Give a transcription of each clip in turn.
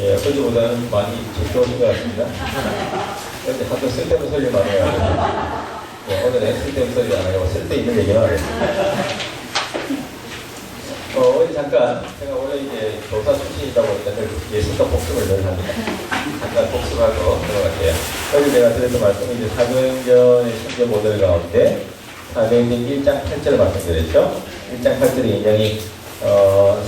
예, 어제보다는 많이 즐거우신 것 같습니다. 근데 하도 쓸데없는 소리 많이 해요. 예, 오늘은 쓸데없는 소리 안 하고 쓸데있는 얘기만 하겠습니다. 어제 잠깐, 제가 원래 이제 교사 출신이다 보니까 예술과 복습을 늘 합니다. 잠깐 복습하고 들어갈게요. 어제 제가 드렸던 말씀은 이제 사도행전의 선교 모델 가운데 사도행전 1장 8절을 말씀드렸죠. 1장 8절이 굉장히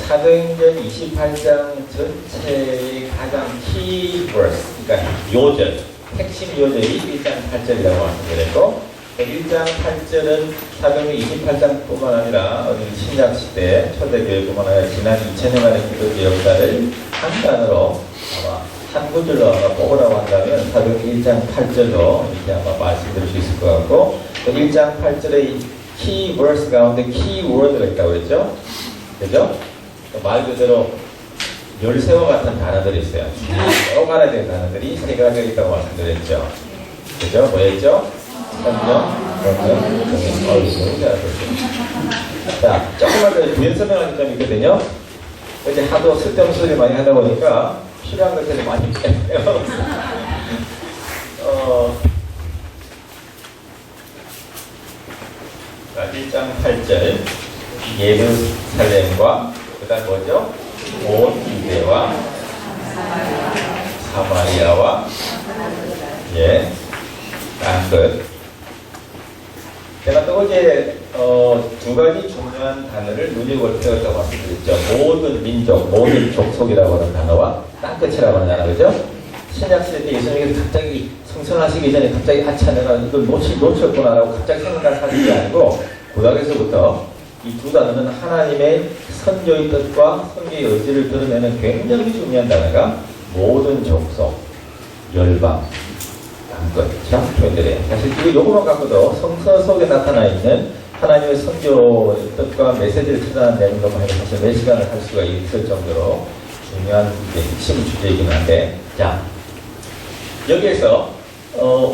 사도행전 28장 전체의 가장 키버스, 그러니까 요절, 핵심 요절이 1장 8절이라고 말씀드렸고, 1장 8절은 사도행전 28장뿐만 아니라 신약시대 초대교회뿐만 아니라 지난 2000년간의 기독교 역사를 한 단어로 아마 한 구절로 아마 뽑으라고 한다면 사도행전 1장 8절로 이렇게 아마 말씀드릴 수 있을 것 같고, 1장 8절의 키버스 가운데 키워드가 있다고 그랬죠? 그죠? 말 그대로 열쇠와 같은 단어들이 있어요. 꼭 알아야 되는 단어들이 세 가지가 있다고 말씀드렸죠. 그죠? 뭐였죠? 성경, 명령, 정의, 어휘, 자, 조금만 더 부연 설명하는 점이 있거든요. 이제 하도 쓸데없는 소리 많이 하다 보니까 필요한 것들이 많이 빼요. 1장 8절 예루살렘과 그 다음 뭐죠? 온 유대와 사마리아와 땅끝. 제가 또 어제 두 가지 중요한 단어를 눈여겨보았다고 말씀드렸죠. 모든 민족, 모든 족속이라고 하는 단어와 땅끝이라고 하는 단어, 그죠? 신약시대 때 예수님께서 갑자기 성천하시기 전에 갑자기 아차 내가 이걸 놓쳤구나라고 갑자기 생각한 사실이 아니고 구약에서부터 이 두 단어는 하나님의 선교의 뜻과 선교의 의지를 드러내는 굉장히 중요한 단어가 모든 족속, 열방, 땅끝이라는 표현들이에요. 사실 요거만 갖고도 성서 속에 나타나 있는 하나님의 선교의 뜻과 메시지를 찾아낸 내용으로만 해도 사실 몇 시간을 할 수가 있을 정도로 중요한 핵심 주제이긴 한데, 자, 여기에서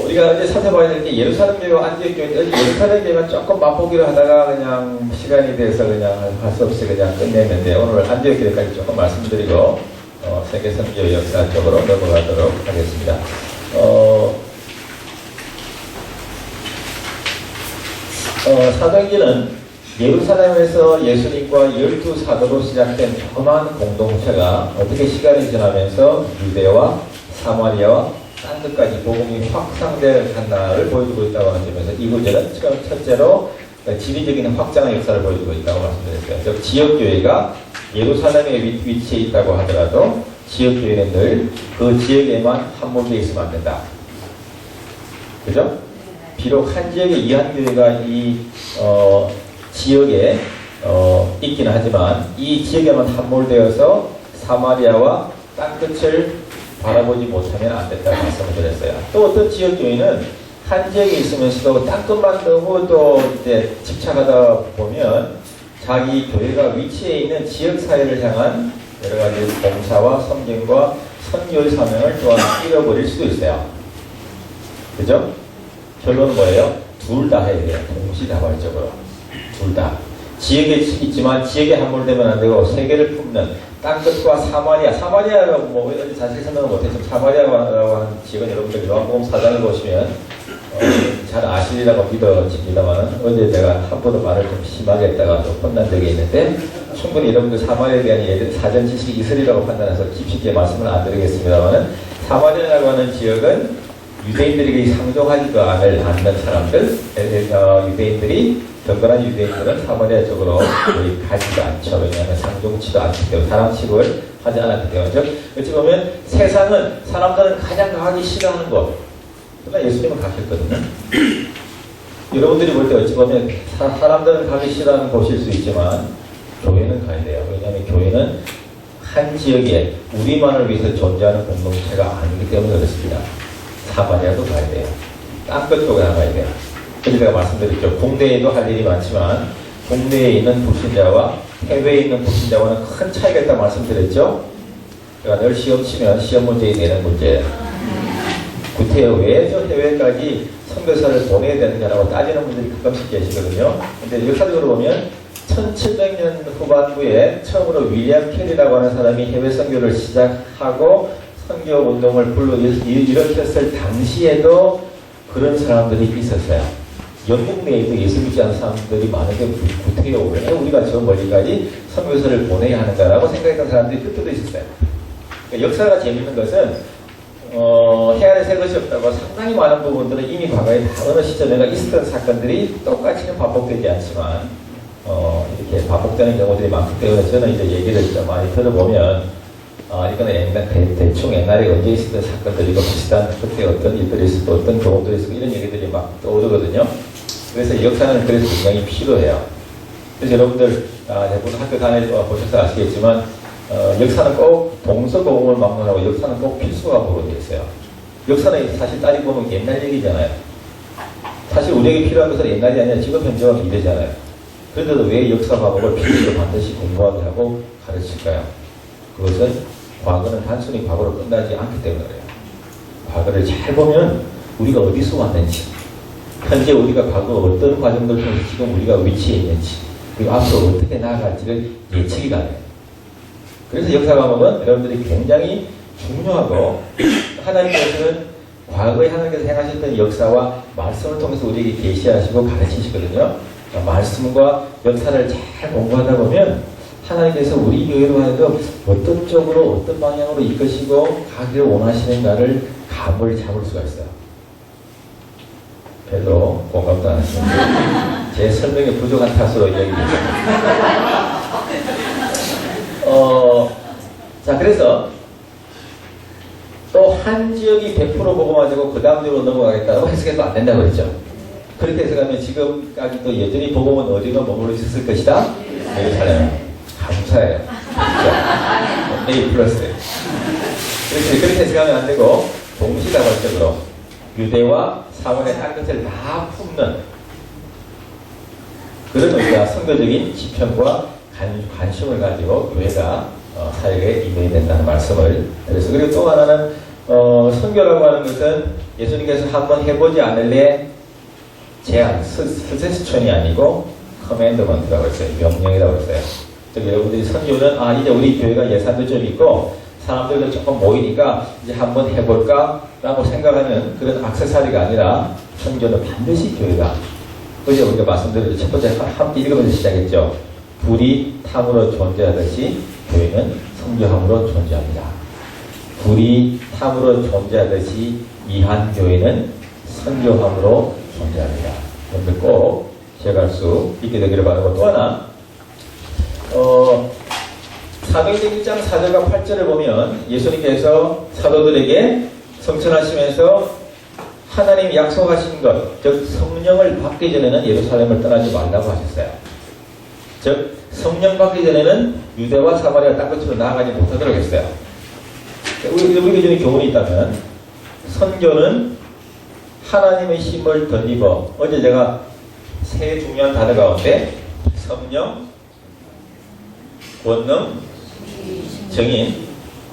우리가 이제 살펴봐야 될 게 예루살렘 교회와 안디옥 교회인데, 예루살렘 교회가 조금 맛보기로 하다가 그냥 시간이 돼서 그냥 할 수 없이 그냥 끝냈는데, 오늘 안디옥 교회까지 조금 말씀드리고 세계 선교 역사 쪽으로 넘어가도록 하겠습니다. 사도행전은 예루살렘에서 예수님과 12사도로 시작된 조그마한 공동체가 어떻게 시간이 지나면서 유대와 사마리아와 땅끝까지 복음이 확산되어 간다를 보여주고 있다고 하는 점에서 이 구절은 첫째로 지리적인 확장의 역사를 보여주고 있다고 말씀드렸어요. 즉 지역교회가 예루살렘에 위치해 있다고 하더라도 지역교회는 늘 그 지역에만 함몰되어 있으면 안 된다. 그죠? 비록 한 지역에 이한교회가 이 지역에 있기는 하지만 이 지역에만 함몰되어서 사마리아와 땅끝을 바라보지 못하면 안 된다고 말씀을 드렸어요. 또 어떤 지역교회는 한 지역에 있으면서도 땅끝만 너무 또 이제 집착하다 보면 자기 교회가 위치해 있는 지역사회를 향한 여러 가지 봉사와 섬김과 선교의 사명을 또한 잃어버릴 수도 있어요. 그죠? 결론은 뭐예요? 둘 다 해야 돼요. 동시다발적으로. 둘 다. 지역에 있지만 지역에 함몰되면 안 되고 세계를 품는 땅끝과 사마리아라고 뭐 자세히 설명을 못했지만 사마리아라고 하는 지역은 여러분들 요한복음 4장을 보시면 잘 아시리라고 믿어집니다만 어제 내가 한 번도 말을 좀 심하게 했다가 또 혼난 적이 있는데 충분히 여러분들 사마리아에 대한 사전 지식이 있으리라고 판단해서 깊이 말씀을 안 드리겠습니다만 사마리아라고 하는 지역은 유대인들에게 상종하지도 않는 사람들, 유대인들이 경건한 유대인들은 사마리아 쪽으로 거의 가지도 않죠. 왜냐하면 상종치도 않기 때문에 사람 취급을 하지 않았기 때문에. 즉 어찌 보면 세상은 사람들은 가장 가기 싫어하는 곳, 그러나 예수님은 가셨거든요. 여러분들이 볼 때 어찌 보면 사람들은 가기 싫어하는 곳일 수 있지만 교회는 가야 돼요. 왜냐하면 교회는 한 지역에 우리만을 위해서 존재하는 공동체가 아니기 때문에 그렇습니다. 사마리아도 가야 돼요. 땅끝도 나가야 돼요. 그래서 제가 말씀드렸죠. 국내에도 할 일이 많지만 국내에 있는 불신자와 해외에 있는 불신자와는 큰 차이가 있다고 말씀드렸죠. 제가 늘 시험 치면 시험 문제에 내는 문제예요. 구태여 왜 저 해외까지 선교사를 보내야 되느냐라고 따지는 분들이 가끔씩 계시거든요. 근데 역사적으로 보면 1700년 후반부에 처음으로 윌리엄 캐리라고 하는 사람이 해외 선교를 시작하고 선교 운동을 일으켰을 당시에도 그런 사람들이 있었어요. 영국 내에도 예수 믿지 않는 사람들이 많은데 구태여 오래 우리가 저 멀리까지 선교사를 보내야 하는가라고 생각했던 사람들이 그때도 있었어요. 그러니까 역사가 재밌는 것은 해안에 새 것이 없다고 상당히 많은 부분들은 이미 과거에 어느 시점에 있었던 사건들이 똑같이는 반복되지 않지만 이렇게 반복되는 경우들이 많기 때문에 저는 이제 얘기를 좀 많이 들어보면 이거는 대충 옛날에 언제 있었던 사건들이고 비슷한 그때 어떤 일들이 있었고 어떤 경험들이 있었고 이런 얘기들이 막 떠오르거든요. 그래서 역사는 그래서 굉장히 필요해요. 그래서 여러분들 대부분 학교 다녀보셔서 아시겠지만 역사는 꼭 동서고금을 막론하고 역사는 꼭 필수 과목으로 되어 있어요. 역사는 사실 따지고 보면 옛날 얘기잖아요. 사실 우리에게 필요한 것은 옛날이 아니라 지금 현재와 미래잖아요. 그런데도 왜 역사 과목을 필수로 반드시 공부하게 하고 가르칠까요? 그것은 과거는 단순히 과거로 끝나지 않기 때문에 그래요. 과거를 잘 보면 우리가 어디서 왔는지, 현재 우리가 과거 어떤 과정들 통해서 지금 우리가 위치해 있는지, 그리고 앞으로 어떻게 나아갈지를 예측이 가능해요. 그래서 역사 과목은 여러분들이 굉장히 중요하고 하나님께서는 과거에 하나님께서 행하셨던 역사와 말씀을 통해서 우리에게 계시하시고 가르치시거든요. 그러니까 말씀과 역사를 잘 공부하다 보면 하나님께서 우리 교회로 하여금 어떤 쪽으로 어떤 방향으로 이끄시고 가기를 원하시는가를 감을 잡을 수가 있어요. 별로 공감도 안 하시는데 제 설명이 부족한 탓으로 이야기했습니다. 자, 그래서 또 한 지역이 100% 복음화되고 그 다음 지역으로 넘어가겠다고 해석해도 안 된다고 그랬죠. 그렇게 해석하면 지금까지도 여전히 복음은 어디가 머물러 있었을 것이다? 예루살렘. 감사해요. A 플러스. 그렇게 해석하면 안 되고 동시다발적으로 유대와 사원의 땅끝을 다 품는 그런 의미가 선교적인 지평과 관심을 가지고 교회가 사역에 임해야 된다는 말씀을 드렸어요. 그리고 또 하나는 선교라고 하는 것은 예수님께서 한번 해보지 않을래 제안, 서제스천이 아니고 커맨드먼트라고 했어요. 명령이라고 했어요. 즉 여러분들이 선교는 이제 우리 교회가 예산도 좀 있고 사람들도 조금 모이니까 이제 한번 해볼까 라고 생각하는 그런 액세서리가 아니라 선교는 반드시 교회가 어제 우리가 말씀드렸죠. 첫 번째 함께 읽으면서 시작했죠. 불이 탐으로 존재하듯이 교회는 선교함으로 존재합니다. 불이 탐으로 존재하듯이 이한 교회는 선교함으로 존재합니다. 여러분들 꼭 기억할 수 있게 되기를 바라고 또 하나 사도행전 1장 4절과 8절을 보면 예수님께서 사도들에게 성천하시면서 하나님 약속하신 것, 즉 성령을 받기 전에는 예루살렘을 떠나지 말라고 하셨어요. 즉 성령 받기 전에는 유대와 사마리아 땅끝으로 나아가지 못하도록 했어요. 우리 중에 교훈이 있다면 선교는 하나님의 힘을 덧입어 어제 제가 세 중요한 단어 가운데 성령, 권능, 정인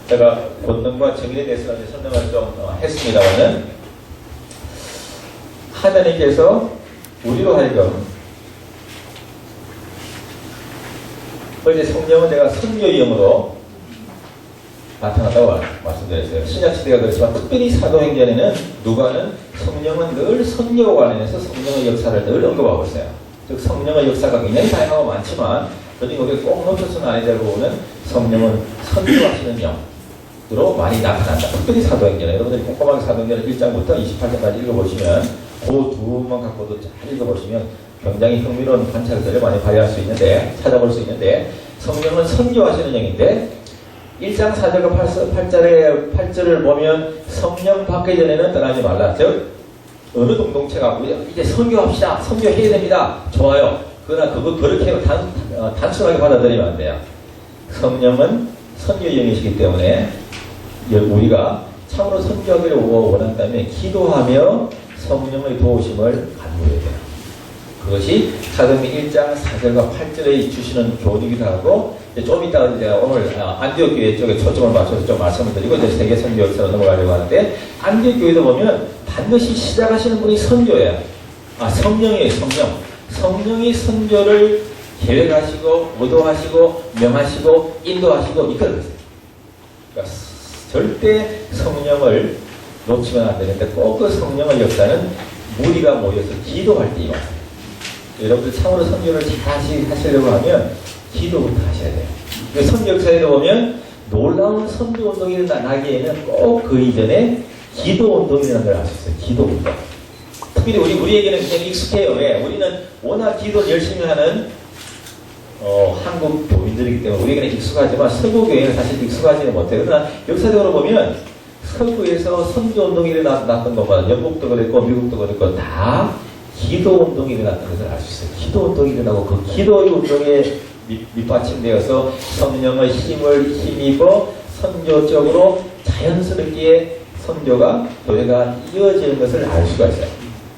제가 권능과 정인에 대해서 설명을 좀 했습니다만은 하나님께서 우리로 하여금 어제 성령은 제가 선교위험으로 나타났다고 말씀드렸어요. 신약시대가 그렇지만 특별히 사도행전에는 누가는 성령은 늘 선교 관련해서 성령의 역사를 늘 언급하고 있어요. 즉 성령의 역사가 굉장히 다양하고 많지만 그중에 우리가 꼭 놓쳐서는 안 되는 부분은 성령은 선교하시는 영으로 많이 나타난다. 특별히 사도행전에 여러분들이 꼼꼼하게 사도행전을 1장부터 28장까지 읽어보시면 그 두 부분만 갖고도 잘 읽어보시면 굉장히 흥미로운 관찰들을 많이 발휘할 수 있는데 찾아볼 수 있는데 성령은 선교하시는 영인데 1장 4절과 8절을 보면 성령 받기 전에는 떠나지 말라. 즉 어느 공동체가 이제 선교합시다. 선교해야 됩니다. 좋아요. 그러나 그렇게 단순하게 받아들이면 안 돼요. 성령은 선교영이시기 때문에 우리가 참으로 선교하기를 원한다면 기도하며 성령의 도우심을 간구해야 돼요. 그것이 사도행전 1장 4절과 8절에 주시는 교훈이기도 하고 좀 이따가 제가 오늘 안디옥 교회 쪽에 초점을 맞춰서 좀 말씀을 드리고 이제 세계 선교 역사로 넘어가려고 하는데 안디옥 교회도 보면 반드시 시작하시는 분이 선교예요. 성령이에요. 성령이 선교를 계획하시고 의도하시고 명하시고 인도하시고 이끌어가세요. 그러니까 절대 성령을 놓치면 안 되는데 꼭 그 성령의 역사는 무리가 모여서 기도할 때 임하세요. 여러분들 참으로 선교를 잘 하시려고 하면 기도부터 하셔야 돼요. 선교 역사에도 보면 놀라운 선교 운동이 나기에는 꼭 그 이전에 기도 운동이라는 걸 알 수 있어요. 기도 운동. 특별히 우리에게는 그냥 익숙해요. 왜? 우리는 워낙 기도를 열심히 하는 한국 교민들이기 때문에 우리에게는 익숙하지만 서구 교회는 사실 익숙하지는 못해요. 그러나 역사적으로 보면 서구에서 선교 운동이 일어났던 것과 영국도 그랬고 미국도 그랬고 다 기도 운동이 일어났던 것을 알 수 있어요. 기도 운동이 일어나고 그 기도의 운동에 밑받침되어서 성령의 힘을 힘입어 선교적으로 자연스럽게 선교가 교회가 이어지는 것을 알 수가 있어요.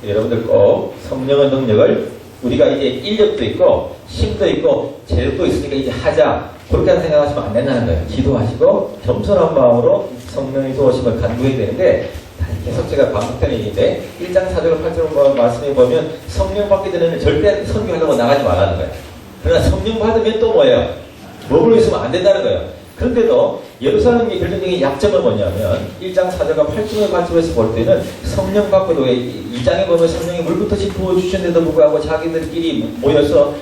여러분들 꼭 성령의 능력을 우리가 이제 인력도 있고 힘도 있고 재력도 있으니까 이제 하자 그렇게 생각하시면 안 된다는 거예요. 기도하시고 겸손한 마음으로 성령의 도우심을 간구해야 되는데 계속 제가 반복되는 얘기인데 1장 4절 8절 말씀해 보면 성령 받게 되면 절대 선교하려고 나가지 말라는 거예요. 그러나 성령 받으면 또 뭐예요? 머물러 있으면 안 된다는 거예요. 그런데도 예루살렘의 결정적인 약점은 뭐냐면 1장 4절과 8절의 관점에서 볼 때는 성령 받고도 2장에 보면 성령이 물부터 부어주셨는데도 불구하고 자기들끼리 모여서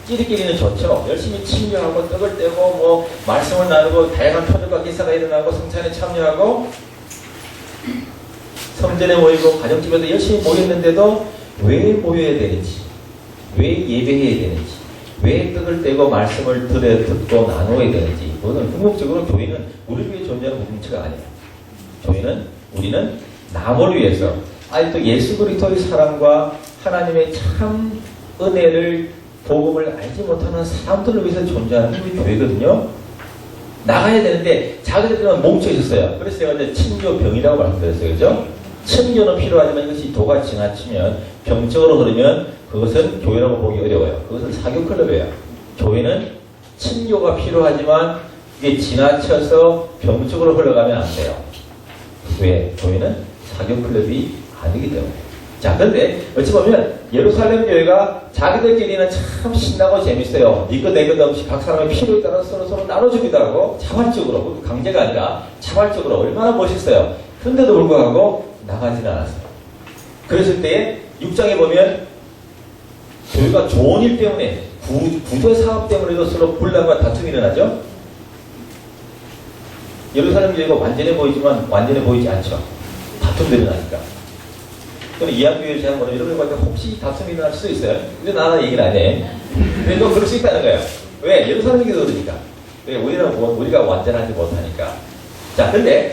끼리끼리는 좋죠. 열심히 친교하고 떡을 떼고 뭐 말씀을 나누고 다양한 표적과 기사가 일어나고 성찬에 참여하고 성전에 모이고 가정집에도 열심히 모였는데도 왜 모여야 되는지 왜 예배해야 되는지 왜 떡을 떼고 말씀을 듣고 나누어야 되는지 그거는 궁극적으로 교회는 우리를 위해 존재하는 공동체가 아니에요. 우리는 남을 위해서 아직도 예수 그리스도의 사랑과 하나님의 참 은혜를 복음을 알지 못하는 사람들을 위해서 존재하는 우리 교회거든요. 나가야 되는데 자기들은 멈춰 있었어요. 그래서 제가 이제 친교병이라고 말씀드렸어요. 그죠? 친교는 필요하지만 이것이 도가 지나치면 병적으로 흐르면 그것은 교회라고 보기 어려워요. 그것은 사교 클럽이에요. 교회는 친교가 필요하지만 이게 지나쳐서 병적으로 흘러가면 안 돼요. 왜? 교회는 사교 클럽이 아니기 때문에. 자, 그런데 어찌 보면 예루살렘 교회가 자기들끼리는 참 신나고 재밌어요. 니거 내거 없이 각 사람의 필요에 따라 서로 나눠주기도 하고 자발적으로, 강제가 아니라 자발적으로 얼마나 멋있어요. 그런데도 불구하고 나가지는 않았어요. 그랬을 때 6장에 보면 교회가 좋은 일 때문에 구조 사업 때문에도 서로 분란과 다툼이 일어나죠. 예루살렘 교회가 완전해 보이지만 완전해 보이지 않죠. 다툼도 일어나니까. 또는 이한교회 제가 보면 여러분과 혹시 다툼이 일어날 수도 있어요. 근데 나는 얘기를 안 해. 그래도 그럴 수 있다는 거예요. 왜? 예루살렘 교회도 그러니까. 왜? 우리가 완전하지 못하니까. 자, 근데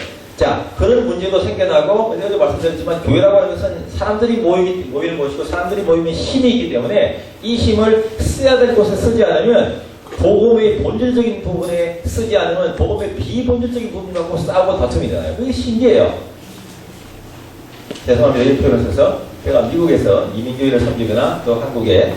그런 문제도 생겨나고, 어제도 말씀드렸지만, 교회라고 하는 것은 사람들이 모이는 곳이고, 사람들이 모이면 힘이 있기 때문에, 이 힘을 써야 될 곳에 쓰지 않으면, 복음의 본질적인 부분에 쓰지 않으면, 복음의 비본질적인 부분 갖고 싸우고 다툼이 되나요? 그게 신기해요. 죄송합니다. 이 표현을 써서, 제가 미국에서 이민교회를 섬기거나, 또 한국에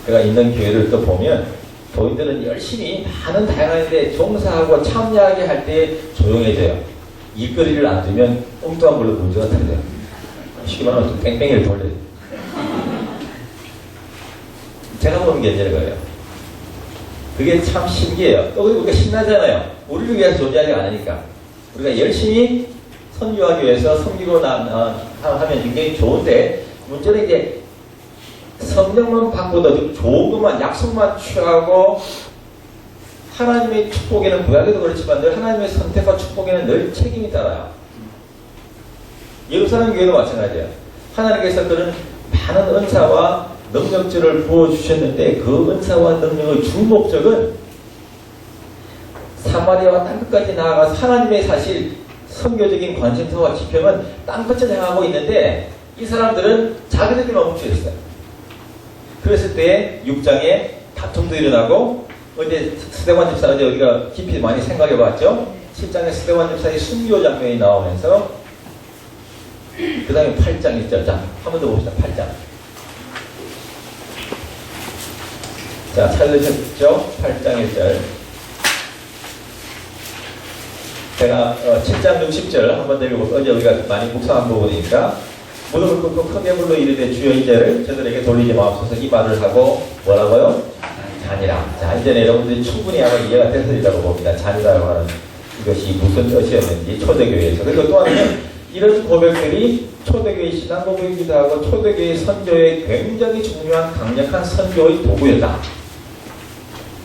제가 있는 교회를 또 보면, 교인들은 열심히 많은 다양한데 종사하고 참여하게 할 때 조용해져요. 일거리를 안 두면 엉뚱한 걸로 문제가 터져요. 쉽게 말하면 좀 뺑뺑이를 돌려요. 제가 보는 게 이제 거예요. 그게 참 신기해요. 또 우리가 신나잖아요. 우리를 위해서 존재하지 않으니까. 우리가 열심히 선교하기 위해서 섬기고 하면 굉장히 좋은데 문제는 이제 성령만 받고도 좀 좋은 것만 약속만 취하고 하나님의 축복에는 구약에도 그렇지만 늘 하나님의 선택과 축복에는 늘 책임이 따라요. 예루살렘 교회도 마찬가지예요. 하나님께서 그런 많은 은사와 능력들을 부어주셨는데 그 은사와 능력의 주 목적은 사마리아와 땅끝까지 나아가서 하나님의 사실 선교적인 관심사와 지평은 땅끝을 향하고 있는데 이 사람들은 자기들끼리만 멈춰있어요. 그랬을 때 6장에 다툼도 일어나고 어제 스데반 집사 어제 우리가 깊이 많이 생각해 봤죠? 7장에 스데반 집사의 순교 장면이 나오면서 그 다음에 8장 1절. 자, 한 번 더 봅시다. 8장. 자, 찾으셨죠? 8장 1절. 제가 7장 60절 한 번 더 읽어보고 어제 우리가 많이 묵상한 부분이니까 무릎을 꿇고 크게 불러 이르되 주여 이제를 저들에게 돌리지 마옵소서 이 말을 하고 뭐라고요? 잔이라. 자, 이제 여러분들이 충분히 아마 이해가 되시리라고 봅니다. 잔이라고 하는 이것이 무슨 뜻이었는지 초대교회에서. 그리고 또 하나는 이런 고백들이 초대교회 신앙 고백이기도 하고 초대교회 선교에 굉장히 중요한 강력한 선교의 도구였다.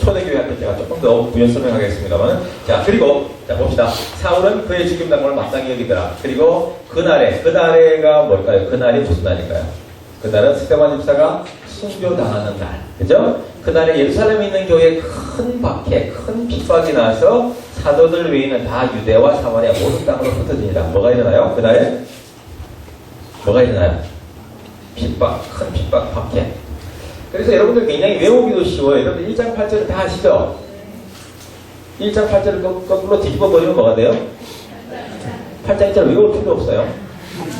초대교회한테 제가 조금 더 부연 설명하겠습니다만, 자, 그리고 자 봅시다. 사울은 그의 죽임 당번을 마땅히 여기더라. 그리고 그날에가 뭘까요? 그날이 무슨 날일까요? 그날은 스데반 집사가 순교당하는 날, 그죠? 그날에 예루살렘에 있는 교회에 큰 박해, 큰 핍박이 나서 사도들 외에는 다 유대와 사마리아 모든 땅으로 흩어집니다. 뭐가 일어나요? 그날에 뭐가 일어나요? 핍박, 큰 핍박, 박해. 그래서 여러분들 굉장히 외우기도 쉬워요. 여러분들 1장 8절을 다 아시죠? 1장 8절을 거꾸로 뒤집어 버리면 뭐가 돼요? 8장 1절 외울 필요 없어요.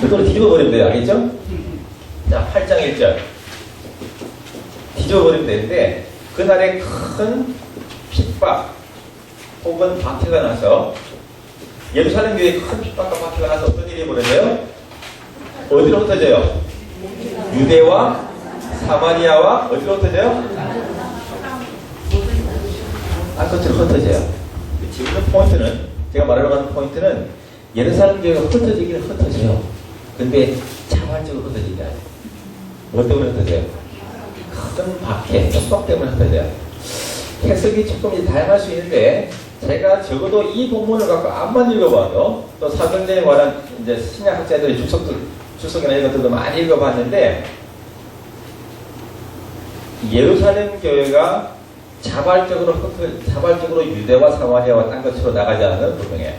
그대로 뒤집어 버리면 돼요. 알겠죠? 자, 8장 1절 뒤집어 버리면 되는데, 그날에 큰 핍박 혹은 박해가 나서 예루살렘 교회에 큰 핍박과 박해가 나서 어떤 일이 벌어져요? 어디로 흩어져요? 유대와 사마리아와 어디로 흩어져요? 끝으로 흩어져요. 지금 포인트는, 제가 말하려고 하는 포인트는 예루살렘 교회가 흩어지기는 흩어져요. 근데 자발적으로 흩어지지 않아요. 뭐 때문에 흩어져요? 큰 박해, 핍박 때문에 흩어져요. 해석이 조금 다양할 수 있는데, 제가 적어도 이 본문을 갖고 암만 읽어봐도, 또 사도행전에 관한 이제 신약학자들의 주석이나 이런 것들도 많이 읽어봤는데, 예루살렘 교회가 자발적으로 유대와 사마리아와 딴 것으로 나가지 않은 건 분명해요.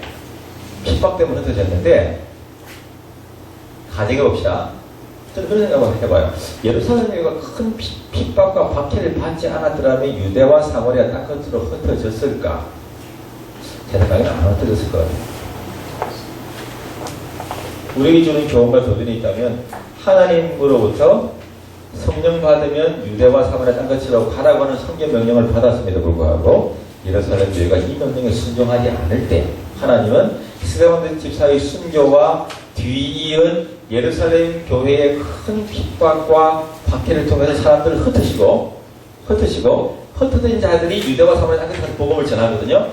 핍박 때문에 흩어졌는데, 가정해 봅시다. 저는 그런 생각을 해봐요. 예루살렘 교회가 큰 핍박과 박해를 받지 않았더라면 유대와 사마리아 딴 것으로 흩어졌을까? 제 생각에는 안 흩어졌을 것 같아요. 우리에게 주는 교훈과 도전이 있다면, 하나님으로부터 성령 받으면 유대와 사마리아 딴 것으로 가라고 하는 성경 명령을 받았음에도 불구하고 예루살렘 교회가 이 명령에 순종하지 않을 때, 하나님은 스데반 집사의 순교와 뒤이은 예루살렘 교회의 큰 핍박과 박해를 통해서 사람들을 흩으시고 흩어진 자들이 유대와 사마리아 딴 것으로 복음을 전하거든요.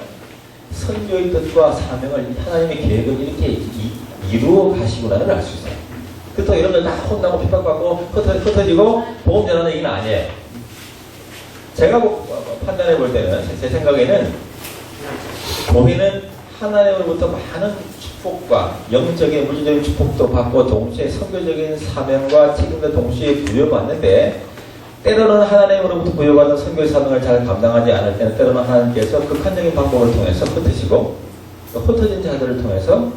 선교의 뜻과 사명을 하나님의 계획을 이렇게 이루어 가시구나를 알 수 있어요. 그렇다고 여러분들 다 혼나고 핍박받고 흩어지고 복음 전하는 얘기는 아니에요. 제가 판단해 볼 때는, 제 생각에는 교회는 하나님으로부터 많은 축복과 영적인 물질적인 축복도 받고 동시에 선교적인 사명과 책임도 동시에 부여받는데, 때로는 하나님으로부터 부여받은 선교의 사명을 잘 감당하지 않을 때는 때로는 하나님께서 극한적인 방법을 통해서 흩으시고, 또 흩어진 자들을 통해서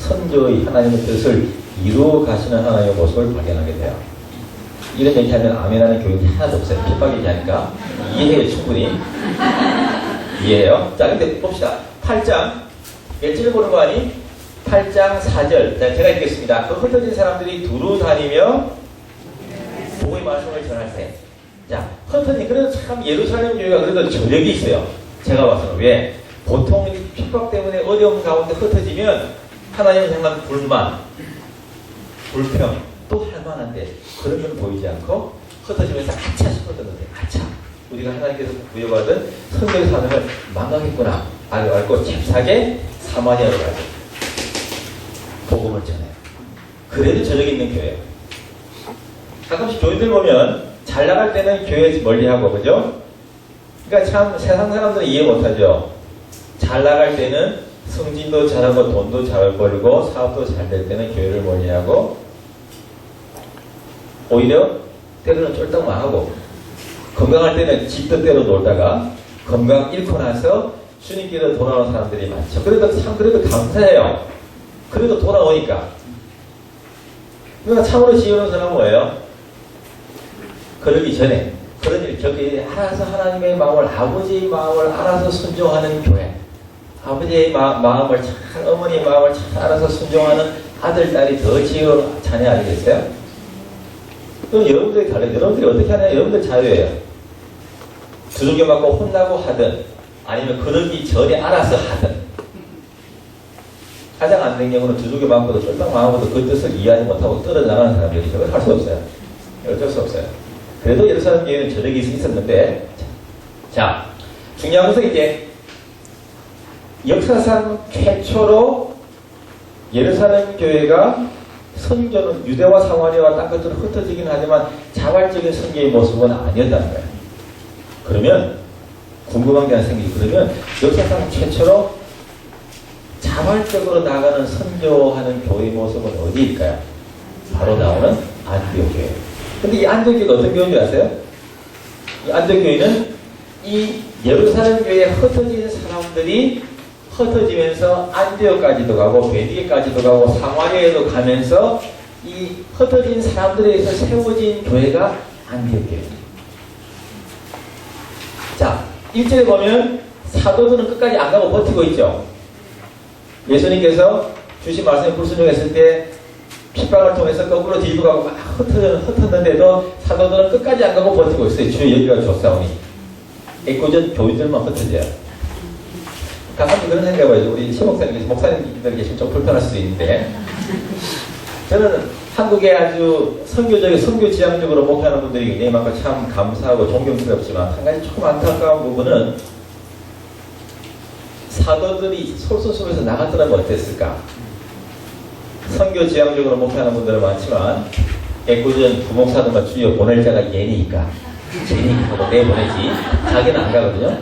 선교의 하나님의 뜻을 이루어 가시는 하나님의 모습을 발견하게 돼요. 이런 얘기하면 아멘하는 교육이 하나도 없어요. 핍박이지 않으니까 이해해요. 충분히 이해해요. 자, 근데 봅시다. 8장 며칠 보는 거 아니? 8장 4절. 자, 제가 읽겠습니다. 그 흩어진 사람들이 두루 다니며 복음의 말씀을 전할 때, 자, 흩어진, 그래도 참 예루살렘 교회가 그래도 저력이 있어요. 제가 봐서는. 왜? 보통 핍박 때문에 어려움 가운데 흩어지면 하나님은 정말 불만, 불평 또 할 만한데 그런 건 보이지 않고 흩어지면서 아차 싶었던데, 아차, 우리가 하나님께서 부여받은 선교의 사명을 망각했구나 알고 잽싸게 사마리아로 가죠. 복음을 전해요. 그래도 저녁 있는 교회예요. 가끔씩 교회들 보면 잘 나갈 때는 교회 멀리하고, 그죠? 그러니까 참 세상 사람들은 이해 못하죠. 잘 나갈 때는 승진도 잘하고 돈도 잘 벌고 사업도 잘 될 때는 교회를 멀리하고, 오히려 때로는 쫄딱 망하고, 건강할 때는 지 뜻대로 놀다가 건강 잃고 나서 주님께로 돌아오는 사람들이 많죠. 그래도 감사해요. 그래도 돌아오니까. 그러니까 참으로 지혜로운 사람은 뭐예요? 그러기 전에 그런 일 저기 알아서 하나님의 마음을, 아버지의 마음을 알아서 순종하는 교회, 아버지의 마음을 잘, 어머니의 마음을 잘 알아서 순종하는 아들, 딸이 더 지혜로운 자녀 아니겠어요? 그럼 여러분들이 달라요. 여러분들이 어떻게 하냐? 여러분들 자유예요. 두들겨 맞고 혼나고 하든, 아니면 그러기 전에 알아서 하든. 가장 안 된 경우는 두들겨 맞고도 쫄딱 망하고도 그 뜻을 이해하지 못하고 떨어져나가는 사람들이 저걸 할 수 없어요. 어쩔 수 없어요. 그래도 예루살렘 교회는 저력이 있었는데, 자, 중요한 것은 이제 역사상 최초로 예루살렘 교회가 선교는 유대와 사마리아와 땅끝으로 흩어지긴 하지만 자발적인 선교의 모습은 아니었다는 거예요. 그러면 궁금한 게 하나 생기죠. 그러면 역사상 최초로 자발적으로 나가는 선교하는 교회의 모습은 어디일까요? 바로 나오는 안디옥 교회. 근데 이 안디옥 교회가 어떤 교회인 줄 아세요? 이 안디옥 교회는 이 예루살렘 교회에 흩어진 사람들이 흩어지면서 안디옥까지도 가고 베드게까지도 가고 사마리아에도 가면서 이 흩어진 사람들에 의해서 세워진 교회가 안디옥 교회. 자, 1절에 보면 사도들은 끝까지 안 가고 버티고 있죠. 예수님께서 주신 말씀에 불순종했을 때 핍박을 통해서 거꾸로 뒤로 가고 막 흩었는데도 사도들은 끝까지 안 가고 버티고 있어요. 주의 여기가 좋사오니. 애꿎은 교인들만 흩어져요. 가끔 그런 생각 해봐야죠. 우리 시목사님께서 목사님들 계시면 좀 불편할 수도 있는데 저는 한국에 아주 선교 지향적으로 목회하는 분들이 굉장히 많고 참 감사하고 존경스럽지만 한 가지 조금 안타까운 부분은 사도들이 솔선수범해서 나갔더라면 어땠을까? 선교 지향적으로 목회하는 분들은 많지만 애꿎은 부목사들만 주여 보낼 자가 얘니까 하고 내보내지 자기는 안 가거든요.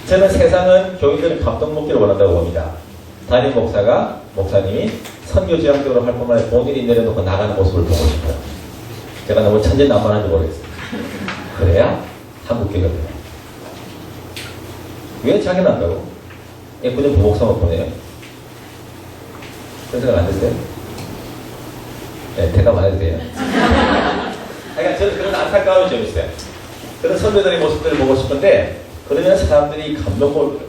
저는 세상은 교인들은 감동 먹기를 원한다고 봅니다. 담임 목사님이 선교 지향적으로 할 뿐만 아니라 본인이 내려놓고 나가는 모습을 보고 싶어요. 제가 너무 천진난만한지 모르겠어요. 그래야 한국교회가 돼요. 왜 자기는 안 가고 애꿎은 부목사만 보내요? 그런 생각 안 드세요? 네, 대답 안 해도 돼요. 그러니까 저는 그런 안타까움이 좀 있어요. 그런 선배들의 모습들을 보고 싶은데 그러면 사람들이 감동을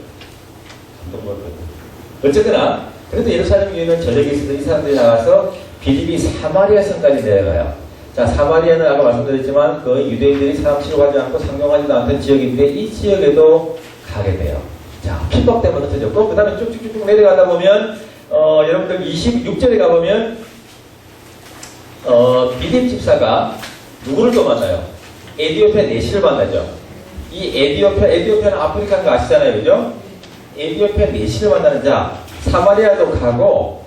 어쨌거나 그래도 예루살렘 교회는 전력이 있어서 이 사람들이 나가서 빌립이 사마리아 성까지 내려가요. 자, 사마리아는 아까 말씀드렸지만 그 유대인들이 사람 치료하지 않고 상용하지도 않던 지역인데 이 지역에도 가게 돼요. 자, 핍박 때문에 흩어졌고 그 다음에 쭉쭉쭉 내려가다 보면 여러분들 26절에 가보면 빌립 집사가 누구를 또 만나요? 에디오피아 내시를 만나죠. 이 에디오피아는 아프리카인 거 아시잖아요. 그죠? 에디오피아 내시를 만나는 자, 사마리아도 가고,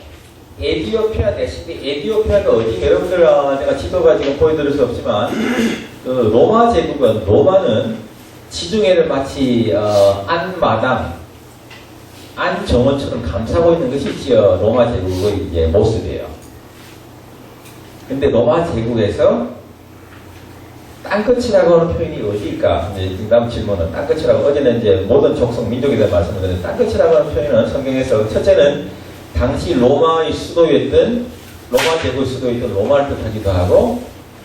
에디오피아 내시인데, 에디오피아가 어디? 여러분들, 내가 지도가 지금 보여드릴 수 없지만, 그 로마 제국은, 로마는 지중해를 마치, 안정원처럼 감싸고 있는 것이 로마 제국의 이제 모습이에요. 근데 로마 제국에서 땅끝이라고 하는 표현이 어디일까? 이제 다음 질문은 땅끝이라고 어제는 이제 모든 족속 민족에 대한 말씀을 드렸는데 땅끝이라고 하는 표현은 성경에서 첫째는 당시 로마의 수도였던 로마 제국의 수도였던 로마를 뜻하기도 하고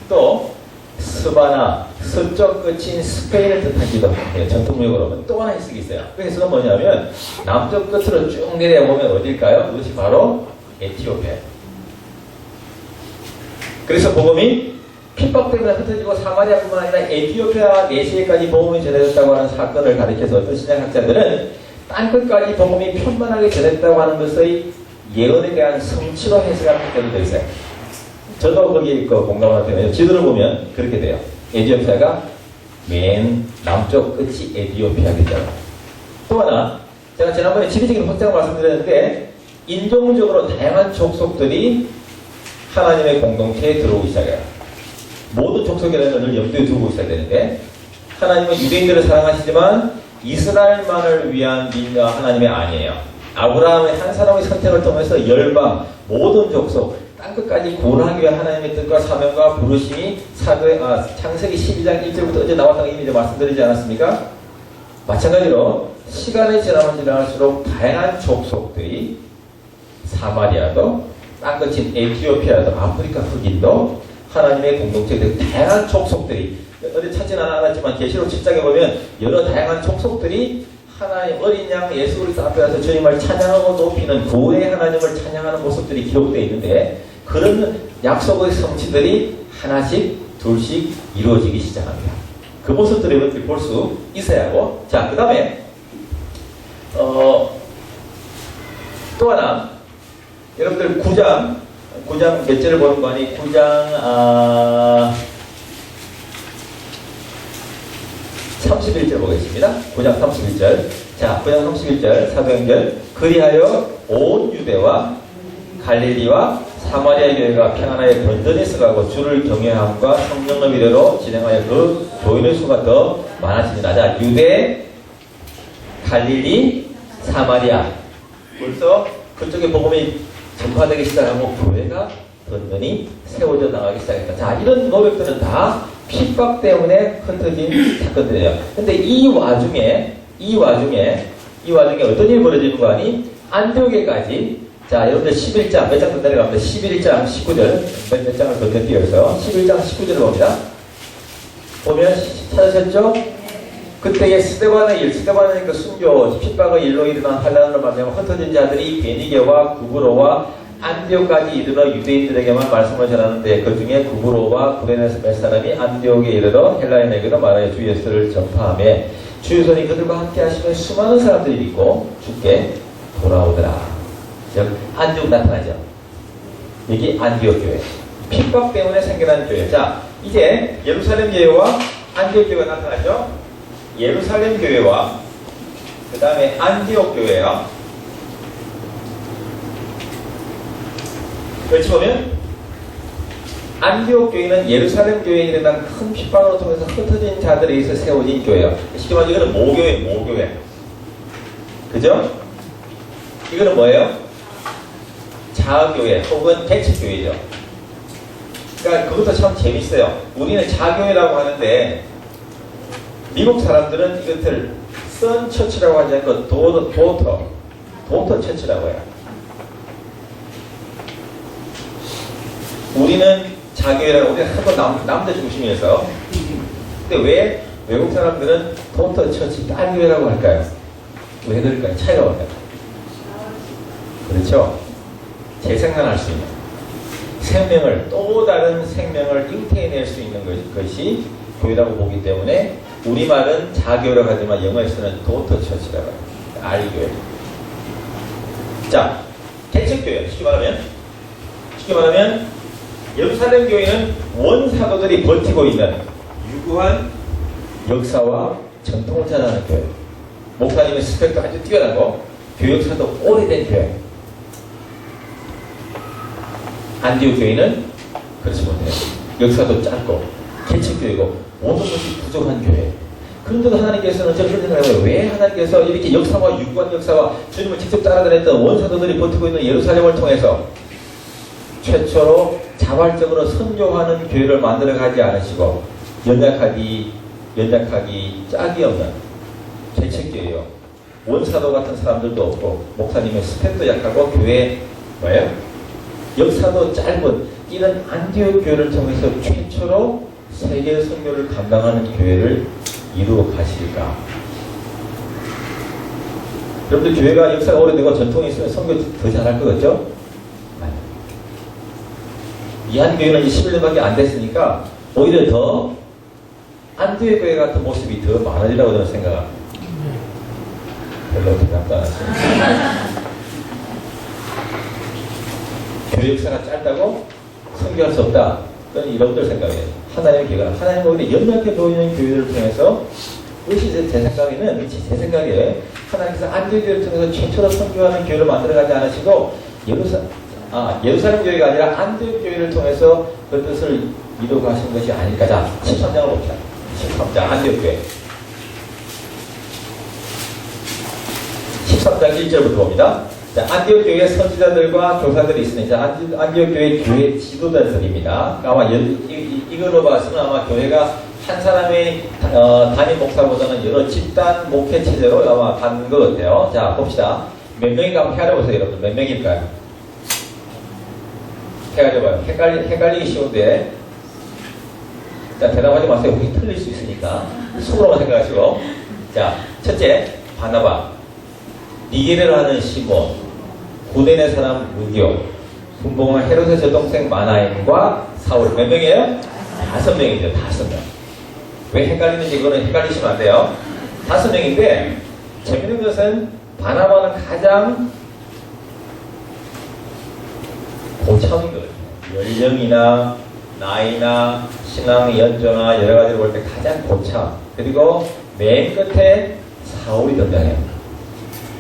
또 스바나 서쪽 끝인 스페인을 뜻하기도 해요. 전통적으로 또 하나 해석이 있어요. 그 해석은 뭐냐면 남쪽 끝으로 쭉 내려보면 어딜까요? 그것이 바로 에티오피아. 그래서 복음이 핍박 때문에 흩어지고 사마리아뿐만 아니라 에티오피아 내시에까지 복음이 전해졌다고 하는 사건을 가리켜서 어떤 신약학자들은 땅끝까지 복음이 편만하게 전했다고 하는 것의 예언에 대한 성취로 해석하는 것들도 있어요. 저도 거기 공감하는 편이에요. 지도를 보면 그렇게 돼요. 에티오피아가 맨 남쪽 끝이 에티오피아겠죠. 또 하나, 제가 지난번에 지리적인 확장을 말씀드렸는데 인종적으로 다양한 족속들이 하나님의 공동체에 들어오기 시작해요. 모든 족속이라는 늘 염두에 두고 있어야 되는데 하나님은 유대인들을 사랑하시지만 이스라엘만을 위한 하나님이 아니에요. 아브라함의 한 사람의 선택을 통해서 열방, 모든 족속, 땅끝까지 구원하기 위한 하나님의 뜻과 사명과 부르심이 창세기 12장 1절부터 어제 나왔다고 이미 말씀드리지 않았습니까? 마찬가지로 시간이 지나면 지날수록 다양한 족속들이 사마리아도 땅끝인 에티오피아도 아프리카 흑인도 하나님의 공동체들 다양한 족속들이 어디 찾지는 않았지만 계시록 7장에 보면 여러 다양한 족속들이 하나님 어린 양 예수 그리스도 앞에 가서 주님을 찬양하고 높이는 구원의 하나님을 찬양하는 모습들이 기록되어 있는데 그런 약속의 성취들이 하나씩 둘씩 이루어지기 시작합니다. 그 모습들을 여러분들이 볼 수 있어야 하고 자 그 다음에 또 하나 여러분들 9장 몇 절을 보는 거 아니? 9장 31절 보겠습니다. 9장 31절. 자, 9장 31절 사도행전. 그리하여 온 유대와 갈릴리와 사마리아 교회가 평안하여 든든히 서가고 주를 경외함과 성령의 미래로 진행하여 그 교인의 수가 더 많아집니다. 자, 유대, 갈릴리, 사마리아. 벌써 그쪽에 복음이 전파되기 시작하고 교회가 든든히 세워져 나가기 시작했다. 자, 이런 노력들은 다 핍박 때문에 흩어진 사건들이에요. 근데 이 와중에 어떤 일이 벌어지는 거 아니? 안디옥에까지. 자, 여러분들 11장, 몇 장 더 내려갑니다. 11장 19절, 몇 장을 더 띄어서 11장 19절을 봅니다. 보면 찾으셨죠? 그때의 스데반의 그 순교, 핍박의 일로 일어난 환란으로 말미암아 흩어진 자들이 베니게와 구브로와 안디옥까지 이르러 유대인들에게만 말씀을 전하는데 그 중에 구브로와 구레네스 몇 사람이 안디옥에 이르러 헬라인에게도 말하여 주 예수를 전파하며 주 예수님이 그들과 함께 하시면 수많은 사람들이 믿고 주께 돌아오더라. 즉 안디옥 나타나죠. 여기 안디옥 교회. 핍박 때문에 생겨난 교회. 자, 이제 예루살렘 교회와 안디옥 교회가 나타나죠. 예루살렘 교회와 그 다음에 안디옥 교회요. 그렇지 보면 안디옥 교회는 예루살렘 교회에 일어난 큰 핍박으로 통해서 흩어진 자들에 의해서 세워진 교회예요. 쉽게 말해서 이거는 모교회. 그죠? 이거는 뭐예요? 자교회 혹은 개척교회죠. 그러니까 그것도 참 재밌어요. 우리는 자교회라고 하는데 미국 사람들은 이것을 선처치라고 하지 않고 도터 처치라고 해요. 우리는 자교회라고 우리가 한번 남자 중심이어서. 근데 왜 외국 사람들은 도터 처치 딸교회라고 할까요? 왜 그럴까요? 차이가 뭘까요? 그렇죠. 재생산할 수 있는 생명을, 또 다른 생명을 잉태해낼 수 있는 것이 교회라고 보기 때문에 우리말은 자교회라고 하지만 영어에서는 도터 처치라고 해요. 알교회. 자, 개척교회. 쉽게 말하면 예루살렘 교회는 원사도들이 버티고 있는 유구한 역사와 전통을 자랑하는 교회. 목사님의 스펙도 아주 뛰어나고 교회 역사도 오래된 교회. 안디옥 교회는 그렇지 못해요. 역사도 짧고 개척교회고 모든 것이 부족한 교회. 그런데도 하나님께서는 저를 생각해요. 왜 하나님께서 이렇게 역사와 유구한 역사와 주님을 직접 따라다녔던 원사도들이 버티고 있는 예루살렘을 통해서 최초로 자발적으로 선교하는 교회를 만들어가지 않으시고 연약하기 짝이 없는 개척교회요. 원사도 같은 사람들도 없고 목사님의 스펙도 약하고 교회 뭐예요? 역사도 짧은 이런 안디옥 교회를 통해서 최초로 세계 선교를 감당하는 교회를 이루어 가실까? 여러분들 교회가 역사가 오래되고 전통이 있으면 선교 더 잘할 것 같죠? 이 한 교회는 이제 11년밖에 안 됐으니까 오히려 더 안디옥 교회 같은 모습이 더 많아지라고 저는 생각합니다. 별로 대답도 안 하시네요. 교회 역사가 짧다고 선교할 수 없다. 저는 이런들 생각이에요. 하나님의 교회가 하나님 오히려 연약해 보이는 교회를 통해서 그것이 제 생각에는 제 생각에 하나님께서 안디옥 교회를 통해서 최초로 선교하는 교회를 만들어가지 않으시고 예루살렘 교회가 아니라 안디옥 교회를 통해서 그 뜻을 이루고 하신 것이 아닐까. 자, 13장을 봅시다. 13장 안디옥 교회. 13장 1절부터 봅니다. 자, 안디옥 교회에 선지자들과 교사들이 있으니, 자, 안디옥 교회 지도자들입니다. 아마 이걸로 봐서는 아마 교회가 한 사람의 단임 목사보다는 여러 집단 목회 체제로 아마 간 것 같아요. 자, 봅시다. 몇 명인가 한번 헤아려보세요, 여러분. 몇 명일까요? 헤아려봐요. 헷갈리기 쉬운데. 자, 대답하지 마세요. 혹시 틀릴 수 있으니까. 속으로만 생각하시고. 자, 첫째, 바나바. 니게르를 하는 시몬, 구레네 사람 루디오, 분봉한 헤롯의 저동생 마나임과 사울. 몇 명이에요? 5명이죠. 5명. 왜 헷갈리는지 그거는 헷갈리시면 안 돼요. 5명인데 재밌는 것은 바나바는 가장 고참인 거예요. 연령이나 나이나 신앙의 연조나 여러 가지를 볼 때 가장 고참. 그리고 맨 끝에 사울이 등장해요.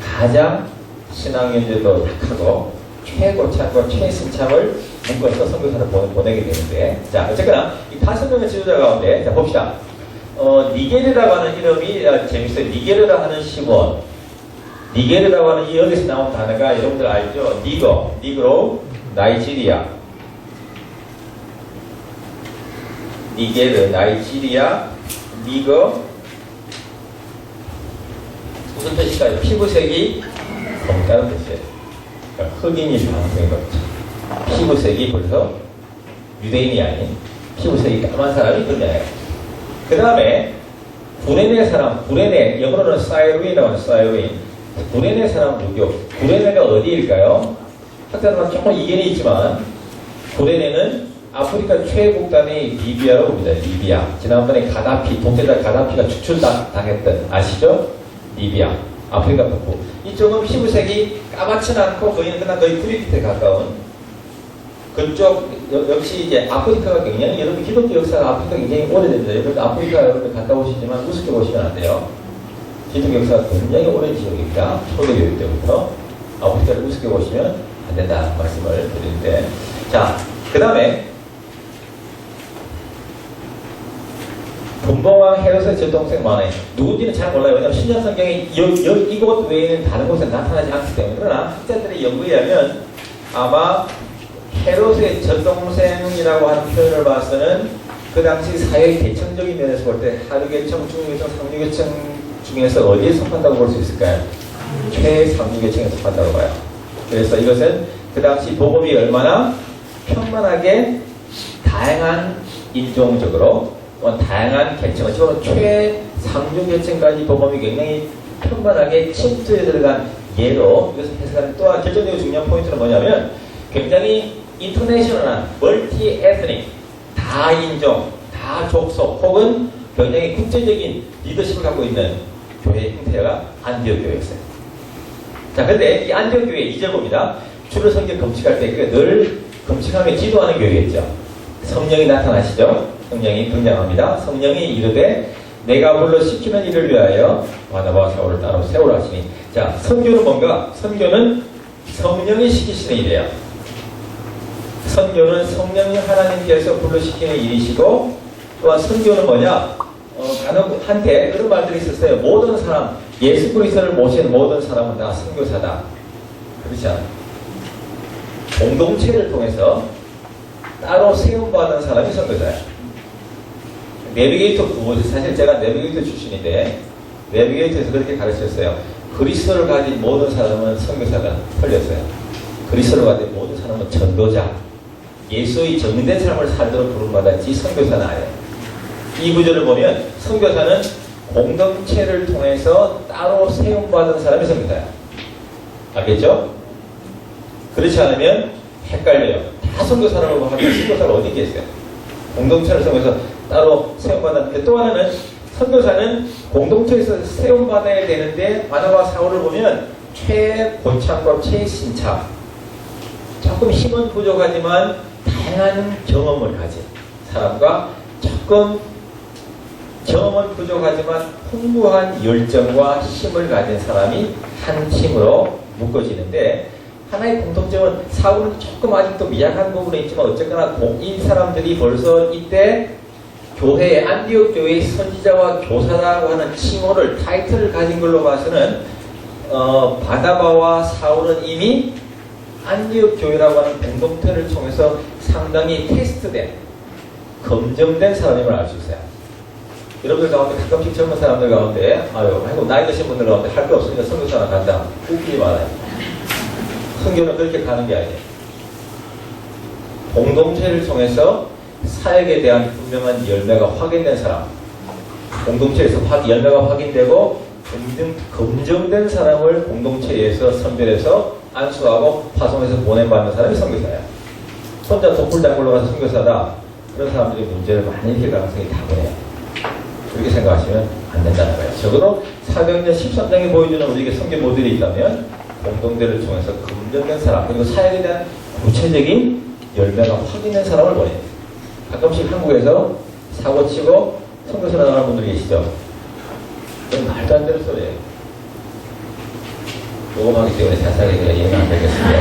가장 신앙연주도 약하고 최고참과 최신참을 묶어서 선교사를 보내게 되는데, 자, 어쨌거나 이 5명의 지도자 가운데, 자, 봅시다. 니게르라고 하는 이름이 재밌어요. 니게르라고 하는 시몬. 니게르라고 하는 이 여기서 나온 단어가 여러분들 알죠? 니그로, 나이지리아. 니게르, 나이지리아, 니거. 무슨 뜻일까요? 피부색이 검다는 뜻이에요. 그러니까 흑인일 가능성이 높죠. 피부색이 벌써 유대인이 아닌 피부색이 까만 사람이 등장해요. 그 다음에 구레네 사람, 구레네, 영어로는 사이루인이라고 하는 사이루인. 구레네 사람 누구요? 구레네가 어디일까요? 학자들은 조금 이견이 있지만 구레네는 아프리카 최북단의 리비아로 봅니다. 리비아. 지난번에 가다피, 독재자 가다피가 추출당했던 아시죠? 리비아. 아프리카 북부. 이쪽은 피부색이 까맣진 않고 거의 구릿빛에 가까운 그쪽 역시 이제 아프리카가 굉장히 여러분 기독교 역사가 아프리카 굉장히 오래됩니다. 여러분 아프리카 여러분 갔다 오시지만 우습게 보시면 안 돼요. 기독교 역사가 굉장히 오랜 지역입니다. 초대교육 때부터 아프리카를 우습게 보시면 안 된다 말씀을 드리는데, 자, 그 다음에 분봉왕 헤롯의 젖동생 마네. 누군지는 잘 몰라요. 왜냐하면 신약성경이 이곳 외에는 다른 곳에 나타나지 않기 때문에. 그러나 학자들의 연구에 의하면 아마 헤롯의 젖동생이라고 하는 표현을 봐서는 그 당시 사회의 계층적인 면에서 볼 때 하류계층, 중류계층, 상류계층 중에서 어디에 속한다고 볼 수 있을까요? 최상류계층에 속한다고 봐요. 그래서 이것은 그 당시 복음이 얼마나 편만하게 다양한 인종적으로 다양한 계층, 지금 최상류계층까지 복음이 굉장히 편만하게 침투에 들어간 예로 이것을 해석하는 또한 결정적으로 중요한 포인트는 뭐냐면 굉장히 인터내셔널한 멀티 에스닉 다인종, 다족속 혹은 굉장히 국제적인 리더십을 갖고 있는 교회 형태가 안디옥 교회였어요. 자, 근데 이 안디옥 교회 2절 봅니다. 주를 섬겨 금식할 때 늘 금식하며 기도하는 교회였죠. 성령이 나타나시죠. 성령이 등장합니다. 성령이 이르되 내가 불러 시키는 일을 위하여 바나바와 사울을 따로 세우라 하시니, 자, 선교는 뭔가? 선교는 성령이 시키시는 일이에요. 선교는 성령이 하나님께서 불러시키는 일이시고, 또한 선교는 뭐냐? 한때 그런 말들이 있었어요. 모든 사람, 예수 그리스도를 모시는 모든 사람은 다 선교사다. 그렇지 않아요? 공동체를 통해서 따로 세움받은 사람이 선교사예요. 내비게이터 구호, 사실 제가 내비게이터 출신인데 내비게이터에서 그렇게 가르쳤어요. 그리스도를 가진 모든 사람은 선교사가 틀렸어요. 그리스도를 가진 모든 사람은 전도자, 예수의 정된 사람을 살도록 부름받았지 선교사는 아니에요. 이 구절을 보면 선교사는 공동체를 통해서 따로 세움받은 사람이 선교사예요. 알겠죠? 그렇지 않으면 헷갈려요. 다 선교사라고 하면 선교사가 어디 있겠어요? 공동체를 통해서 따로 세움받았는데, 또 하나는 선교사는 공동체에서 세움받아야 되는데 바나바와 사울을 보면 최고참과 최신참, 조금 힘은 부족하지만 다양한 경험을 가진 사람과 조금 경험은 부족하지만 풍부한 열정과 힘을 가진 사람이 한 팀으로 묶어지는데, 하나의 공통점은 사울은 조금 아직도 미약한 부분이 있지만 어쨌거나 이 사람들이 벌써 이때 교회의 안디옥 교회의 선지자와 교사라고 하는 칭호를, 타이틀을 가진 걸로 봐서는 바나바와 사울은 이미 안디옥 교회라고 하는 공동체를 통해서 상당히 테스트된, 검증된 사람임을 알 수 있어요. 여러분들 가운데 가끔씩 젊은 사람들 가운데 아이고 나이 드신 분들 가운데 할 거 없으니까 선교사나 간다, 웃기지 말아요. 선교는 그렇게 가는 게 아니에요. 공동체를 통해서 사역에 대한 분명한 열매가 확인된 사람, 공동체에서 열매가 확인되고 검증된 사람을 공동체에서 선별해서 안수하고 파송해서 보내받는 사람이 선교사예요. 혼자 독불장굴로 가서 선교사다, 그런 사람들이 문제를 많이 일으킬 가능성이 다분해요. 그렇게 생각하시면 안 된다는 거예요. 적어도 사도행전 13장에 보여주는 우리에게 선교 모델이 있다면 공동체를 통해서 검증된 사람, 그리고 사역에 대한 구체적인 열매가 확인된 사람을 보내요. 가끔씩 한국에서 사고치고 선교사 나가는 분들이 계시죠. 그건 말도 안 되는 소리예요. 녹음하기 때문에 자세하게 그냥 이해가 안 되겠습니다.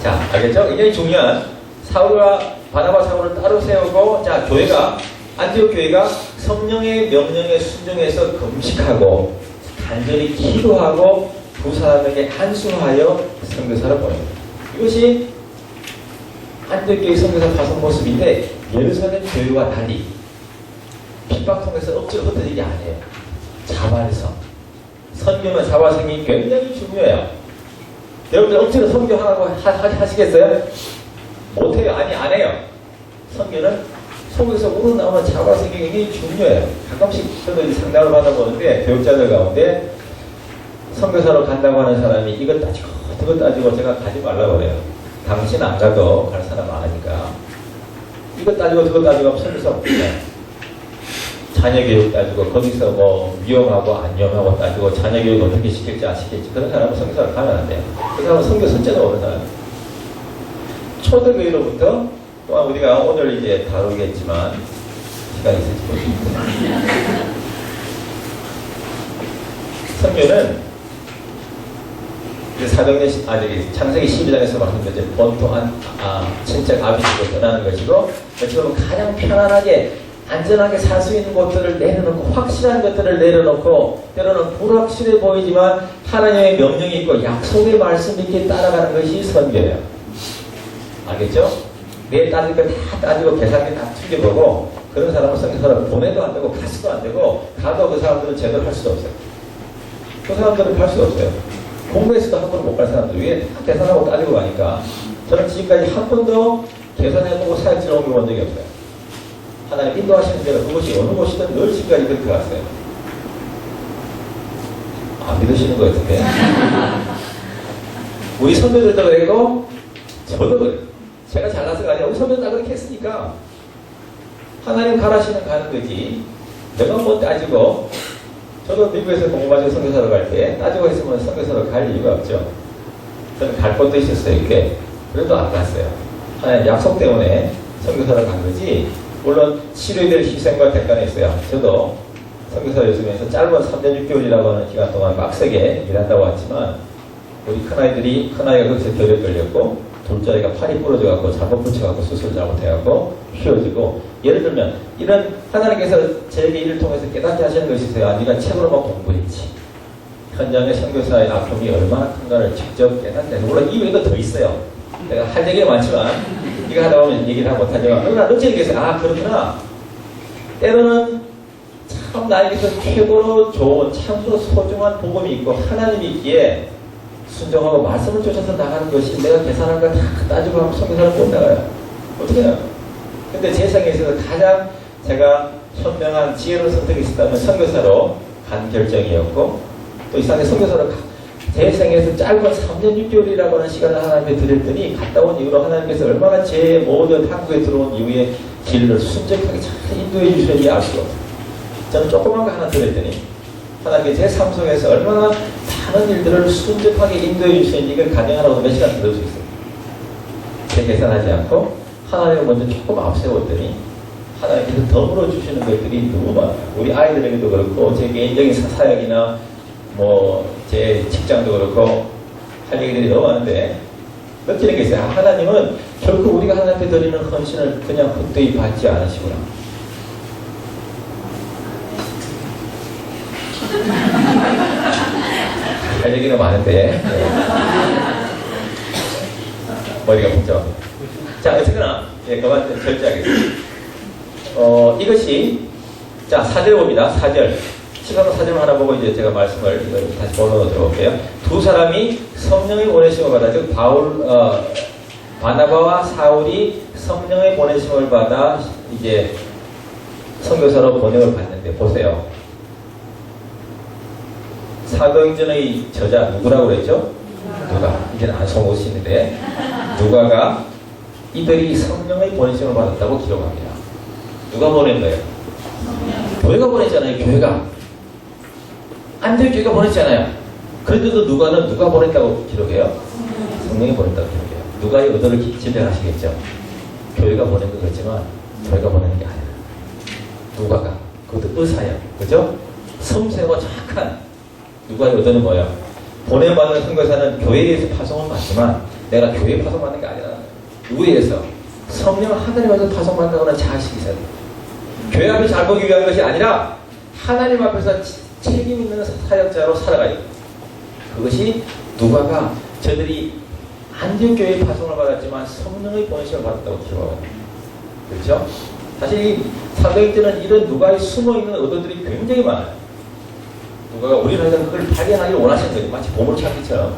자, 알겠죠? 굉장히 중요한 사울과 바나바 사울을 따로 세우고, 자, 교회가, 안디옥 교회가 성령의 명령에 순종해서 금식하고 간절히 기도하고 두 사람에게 안수하여 선교사를 보냅니다. 이것이 안디옥 교회 선교사 파송 모습인데, 예루살렘 교회와 달리 핍박 통해서 억지로 흩어지는 게 아니에요. 자발성. 선교는 자발성이 굉장히 중요해요. 여러분들 억지로 선교하라고 하시겠어요? 못해요. 아니, 안 해요. 선교는 속에서 우러나오는 자발성이 굉장히 중요해요. 가끔씩 저도 상담을 받아보는데, 교육자들 가운데 선교사로 간다고 하는 사람이 이것 따지고 저것 따지고 제가 가지 말라고 그래요. 당신 안 가도 갈 사람 많으니까. 이것 따지고 저것 따지고 하면 선교사 없잖아요. 자녀 교육 따지고 거기서 뭐 위험하고 안 위험하고 따지고 자녀 교육 어떻게 시킬지 안 시킬지 그런 사람은 선교사를 가면 안 돼요. 그 사람은 선교 선제도 오는 사람이에요. 초대교회로부터 또한 우리가 오늘 이제 다루겠지만 시간이 있을지 모르겠습니다. 선교는 이제 400년 창세기 12장에서 말씀드렸죠. 본토한 친척 아비집을 떠나는 것이고, 지금 가장 편안하게 안전하게 살 수 있는 것들을 내려놓고 확실한 것들을 내려놓고 때로는 불확실해 보이지만 하나님의 명령이 있고 약속의 말씀이 있게 따라가는 것이 선교예요. 알겠죠? 내 따질 거 다 따지고 계산기 다 튀겨보고 그런 사람은 선교사를 보내도 안 되고 가서도 안 되고 가도 그 사람들은 제대로 할 수도 없어요. 그 사람들은 할 수가 없어요. 공부에서도 한 번도 못 갈 사람들 위에 다 계산하고 따지고 가니까 저는 지금까지 한 번도 계산해보고 사역지를 옮겨본 적이 없어요. 하나님 인도하시는 대로 그것이 어느 곳이든 늘 지금까지 그렇게 갔어요. 안 믿으시는 것 같은데. 우리 선배들도 그래도 저도 그래요. 제가 잘나서가 아니라 우리 선배들 다 그렇게 했으니까 하나님 가라시는 가는 거지. 내가 뭐 따지고 저도 미국에서 공부하시고 선교사로 갈 때 따지고 했으면 선교사로 갈 이유가 없죠. 저는 갈 것도 있었어요. 이렇게. 그래도 안 갔어요. 하나님 약속 때문에 선교사로 간 거지. 물론 치료해야 될 희생과 대가는 있어요. 저도 선교사 요즘에서 짧은 3년 6개월이라고 하는 기간 동안 빡세게 일한다고 했지만 우리 큰아이가 거기서 결핵 걸렸고 둘째아이가 팔이 부러져갖고 잘못 붙여갖고 수술 잘못해갖고 휘어지고, 예를 들면 이런 하나님께서 제게 일을 통해서 깨닫게 하시는 것이 있어요. 네가 책으로만 공부했지. 현장의 선교사의 아픔이 얼마나 큰가를 직접 깨닫게 해서, 물론 이 외에도 더 있어요. 내가 할 얘기가 많지만 이거 하다 보면 얘기를 하고 못하지만 그러나 어찌 얘기했어요. 아, 그렇구나. 때로는 참 나에게서 최고로 좋은 참으로 소중한 복음이 있고 하나님이 있기에 순종하고 말씀을 쫓아서 나가는 것이 내가 계산한 걸 다 따지고 하면 선교사를 못 나가요. 어떻게 해요? 근데 제 생에 있어서 가장 제가 현명한 지혜로운 선택이 있었다면 선교사로 간 결정이었고, 또 이상하게 선교사로 제 생에서 짧은 3년 6개월이라고 하는 시간을 하나님께 드렸더니 갔다 온 이후로 하나님께서 얼마나 제 모든 한국에 들어온 이후에 길을 순적하게 잘 인도해 주셨는지 알 수가 없어요. 저는 조그만 거 하나 드렸더니 하나님께 제 삶 속에서 얼마나 많은 일들을 순적하게 인도해 주셨는지 이걸 가정하라고 몇 시간 들을 수 있어요. 제 계산하지 않고 하나님을 먼저 조금 앞세웠더니 하나님께서 더불어 주시는 것들이 너무 많아요. 우리 아이들에게도 그렇고 제 개인적인 사역이나 뭐 제 직장도 그렇고 할 얘기들이 너무 많은데 느끼는 게 있어요. 하나님은 결코 우리가 하나님께 드리는 헌신을 그냥 헛되이 받지 않으시구나. 할 얘기는 많은데 네. 머리가 복잡합니다. 자, 어쨌거나 그만 결제하겠습니다. 이것이 자 4절 봅니다. 4절 시간으로 4절 하나 보고 이제 제가 말씀을 다시 본론으로 들어볼게요. 두 사람이 성령의 보내심을 받아, 즉 바나바와 사울이 성령의 보내심을 받아 이제 선교사로 번역을 받는데 보세요. 사도행전의 저자 누구라고 그랬죠? 누가. 이제는 안성호 씨인데 누가가 이들이 성령의 보내심을 받았다고 기록합니다. 누가 보낸 거예요? 교회가 보냈잖아요. 교회가. 안디옥 교회가 보냈잖아요. 그런데도 누가는 누가 보냈다고 기록해요? 성령이 보냈다고 기록해요. 누가의 의도를 지배하시겠죠. 교회가 보낸 것 같지만 교회가 보내는 게 아니에요. 누가가. 그것도 의사야. 그죠? 섬세하고 정확한 누가의 의도는 뭐예요? 보내받는 선교사는 교회에 의해서 파송을 받지만 내가 교회에 파송받는 게 아니라 누구에 의해서? 성령을 하나님에서 파송받는다는 자식이 있어야 돼. 교회 앞에 잘 보기 위한 것이 아니라 하나님 앞에서 책임 있는 사역자로 살아가요. 그것이 누가가 저들이 안디옥 교회의 파송을 받았지만 성령의 보내심을 받았다고 기록하거든요. 그렇죠? 사실 이 사도행전은 이런 누가의 숨어있는 의도들이 굉장히 많아요. 누가가 우리나라에서 그걸 발견하기를 원하시는 거예요. 마치 보물찾기처럼.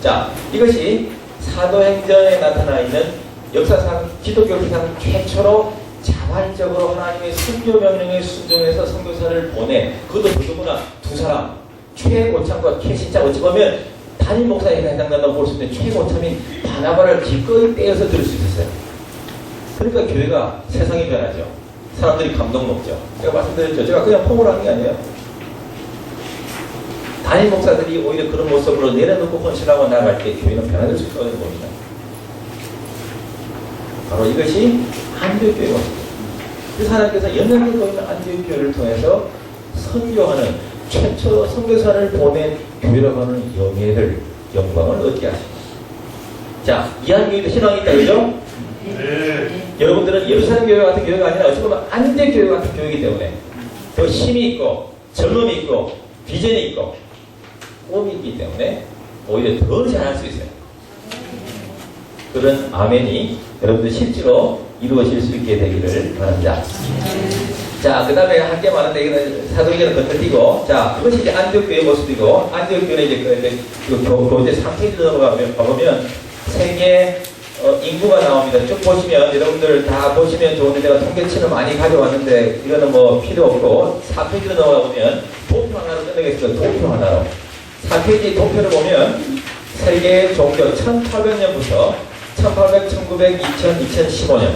자, 이것이 사도행전에 나타나 있는 역사상 기독교상 최초로 자발적으로 하나님의 선교 명령에 순종해서 선교사를 보내. 그것도 더더구나 두 사람 최고참과 최신참 어찌 보면 단임 목사에게 해당된다고 볼 수 있는데 최고참인 바나바를 기꺼이 떼어서 들을 수 있었어요. 그러니까 교회가 세상이 변하죠. 사람들이 감동 먹죠. 제가 말씀드렸죠. 제가 그냥 포옹을 하는 게 아니에요. 단임 목사들이 오히려 그런 모습으로 내려놓고 헌신하고 나갈 때 교회는 변화될 수 있다는 겁니다. 바로 이것이 안디옥 교회가 그래서 하나님께서 연약해 보이는 안디옥 교회를 통해서 선교하는 최초 선교사를 보낸 교회라고 하는 영광을 얻게 하십니다. 자, 이한교회도 신앙이 있다, 그죠? 네. 여러분들은 예루살렘 교회 같은 교회가 아니라 어찌 보면 안디옥 교회 같은 교회이기 때문에 더 힘이 있고 젊음이 있고 비전이 있고 꿈이 있기 때문에 오히려 더 잘할 수 있어요. 그런 아멘이 여러분들 실제로 이루어질 수 있게 되기를 바랍니다. 자, 그 다음에 할 게 많은데 이거는 사도행전을 건너뛰고, 자, 그것이 이제 안디옥 교회의 모습이고, 안디옥 교회는 이제 교제 3페이지 넘어가보면 세계 인구가 나옵니다. 쭉 보시면 여러분들 다 보시면 좋은데 내가 통계치를 많이 가져왔는데 이거는 뭐 필요 없고 4페이지로 넘어가보면 도표 하나로 끝내겠습니다. 도표 하나로 4페이지 도표를 보면 세계 종교 1800년부터 1800, 1900, 2000, 2015년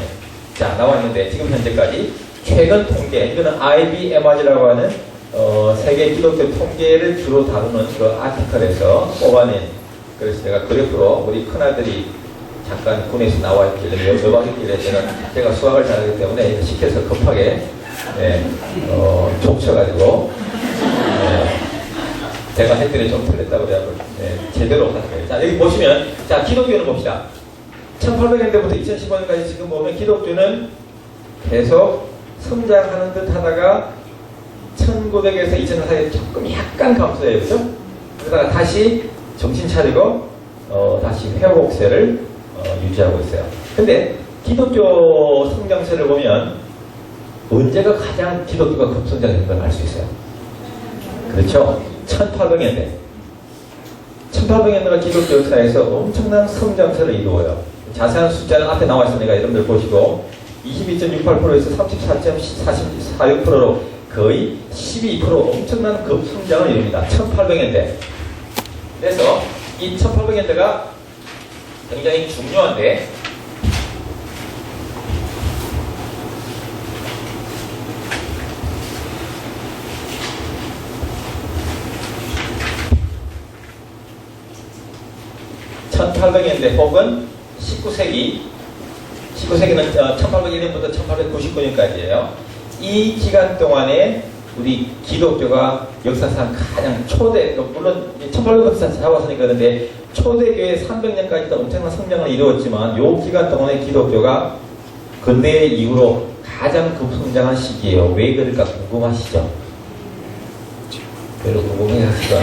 자 나왔는데 지금 현재까지 최근 통계 이거는 IBMR이라고 하는 세계 기독교 통계를 주로 다루는 그 아티클에서 뽑아낸 그래서 제가 그래프로 우리 큰아들이 잠깐 군에서 나와 있길래 여박있길래 제가 수학을 잘하기 때문에 시켜서 급하게 족쳐가지고 제가 했더니 좀 틀렸다고 그래가지고 제대로 하는 자 여기 보시면 자 기독교는 봅시다. 1800년대부터 2015년까지 지금 보면 기독교는 계속 성장하는 듯 하다가 1900에서 2000년 사이에 조금 약간 감소해요. 그죠? 그러다가 다시 정신 차리고 다시 회복세를 유지하고 있어요. 근데 기독교 성장세를 보면 언제가 가장 기독교가 급성장했던 걸 알 수 있어요. 그렇죠? 1800년대. 1800년대가 기독교 역사에서 엄청난 성장세를 이루어요. 자세한 숫자는 앞에 나와 있으니까 여러분들 보시고 22.68%에서 34.46%로 거의 12% 엄청난 급성장을 이룹니다. 1800년대. 그래서 이 1800년대가 굉장히 중요한데 (1800년대) 혹은 19세기는 1801년부터 1899년까지예요. 이 기간 동안에 우리 기독교가 역사상 가장 초대, 물론 1800년부터 잡았으니까 그런데 초대교회 300년까지도 엄청난 성장을 이루었지만 이 기간 동안에 기독교가 근대 이후로 가장 급성장한 시기예요. 왜 그럴까 궁금하시죠? 별로 궁금해하시죠?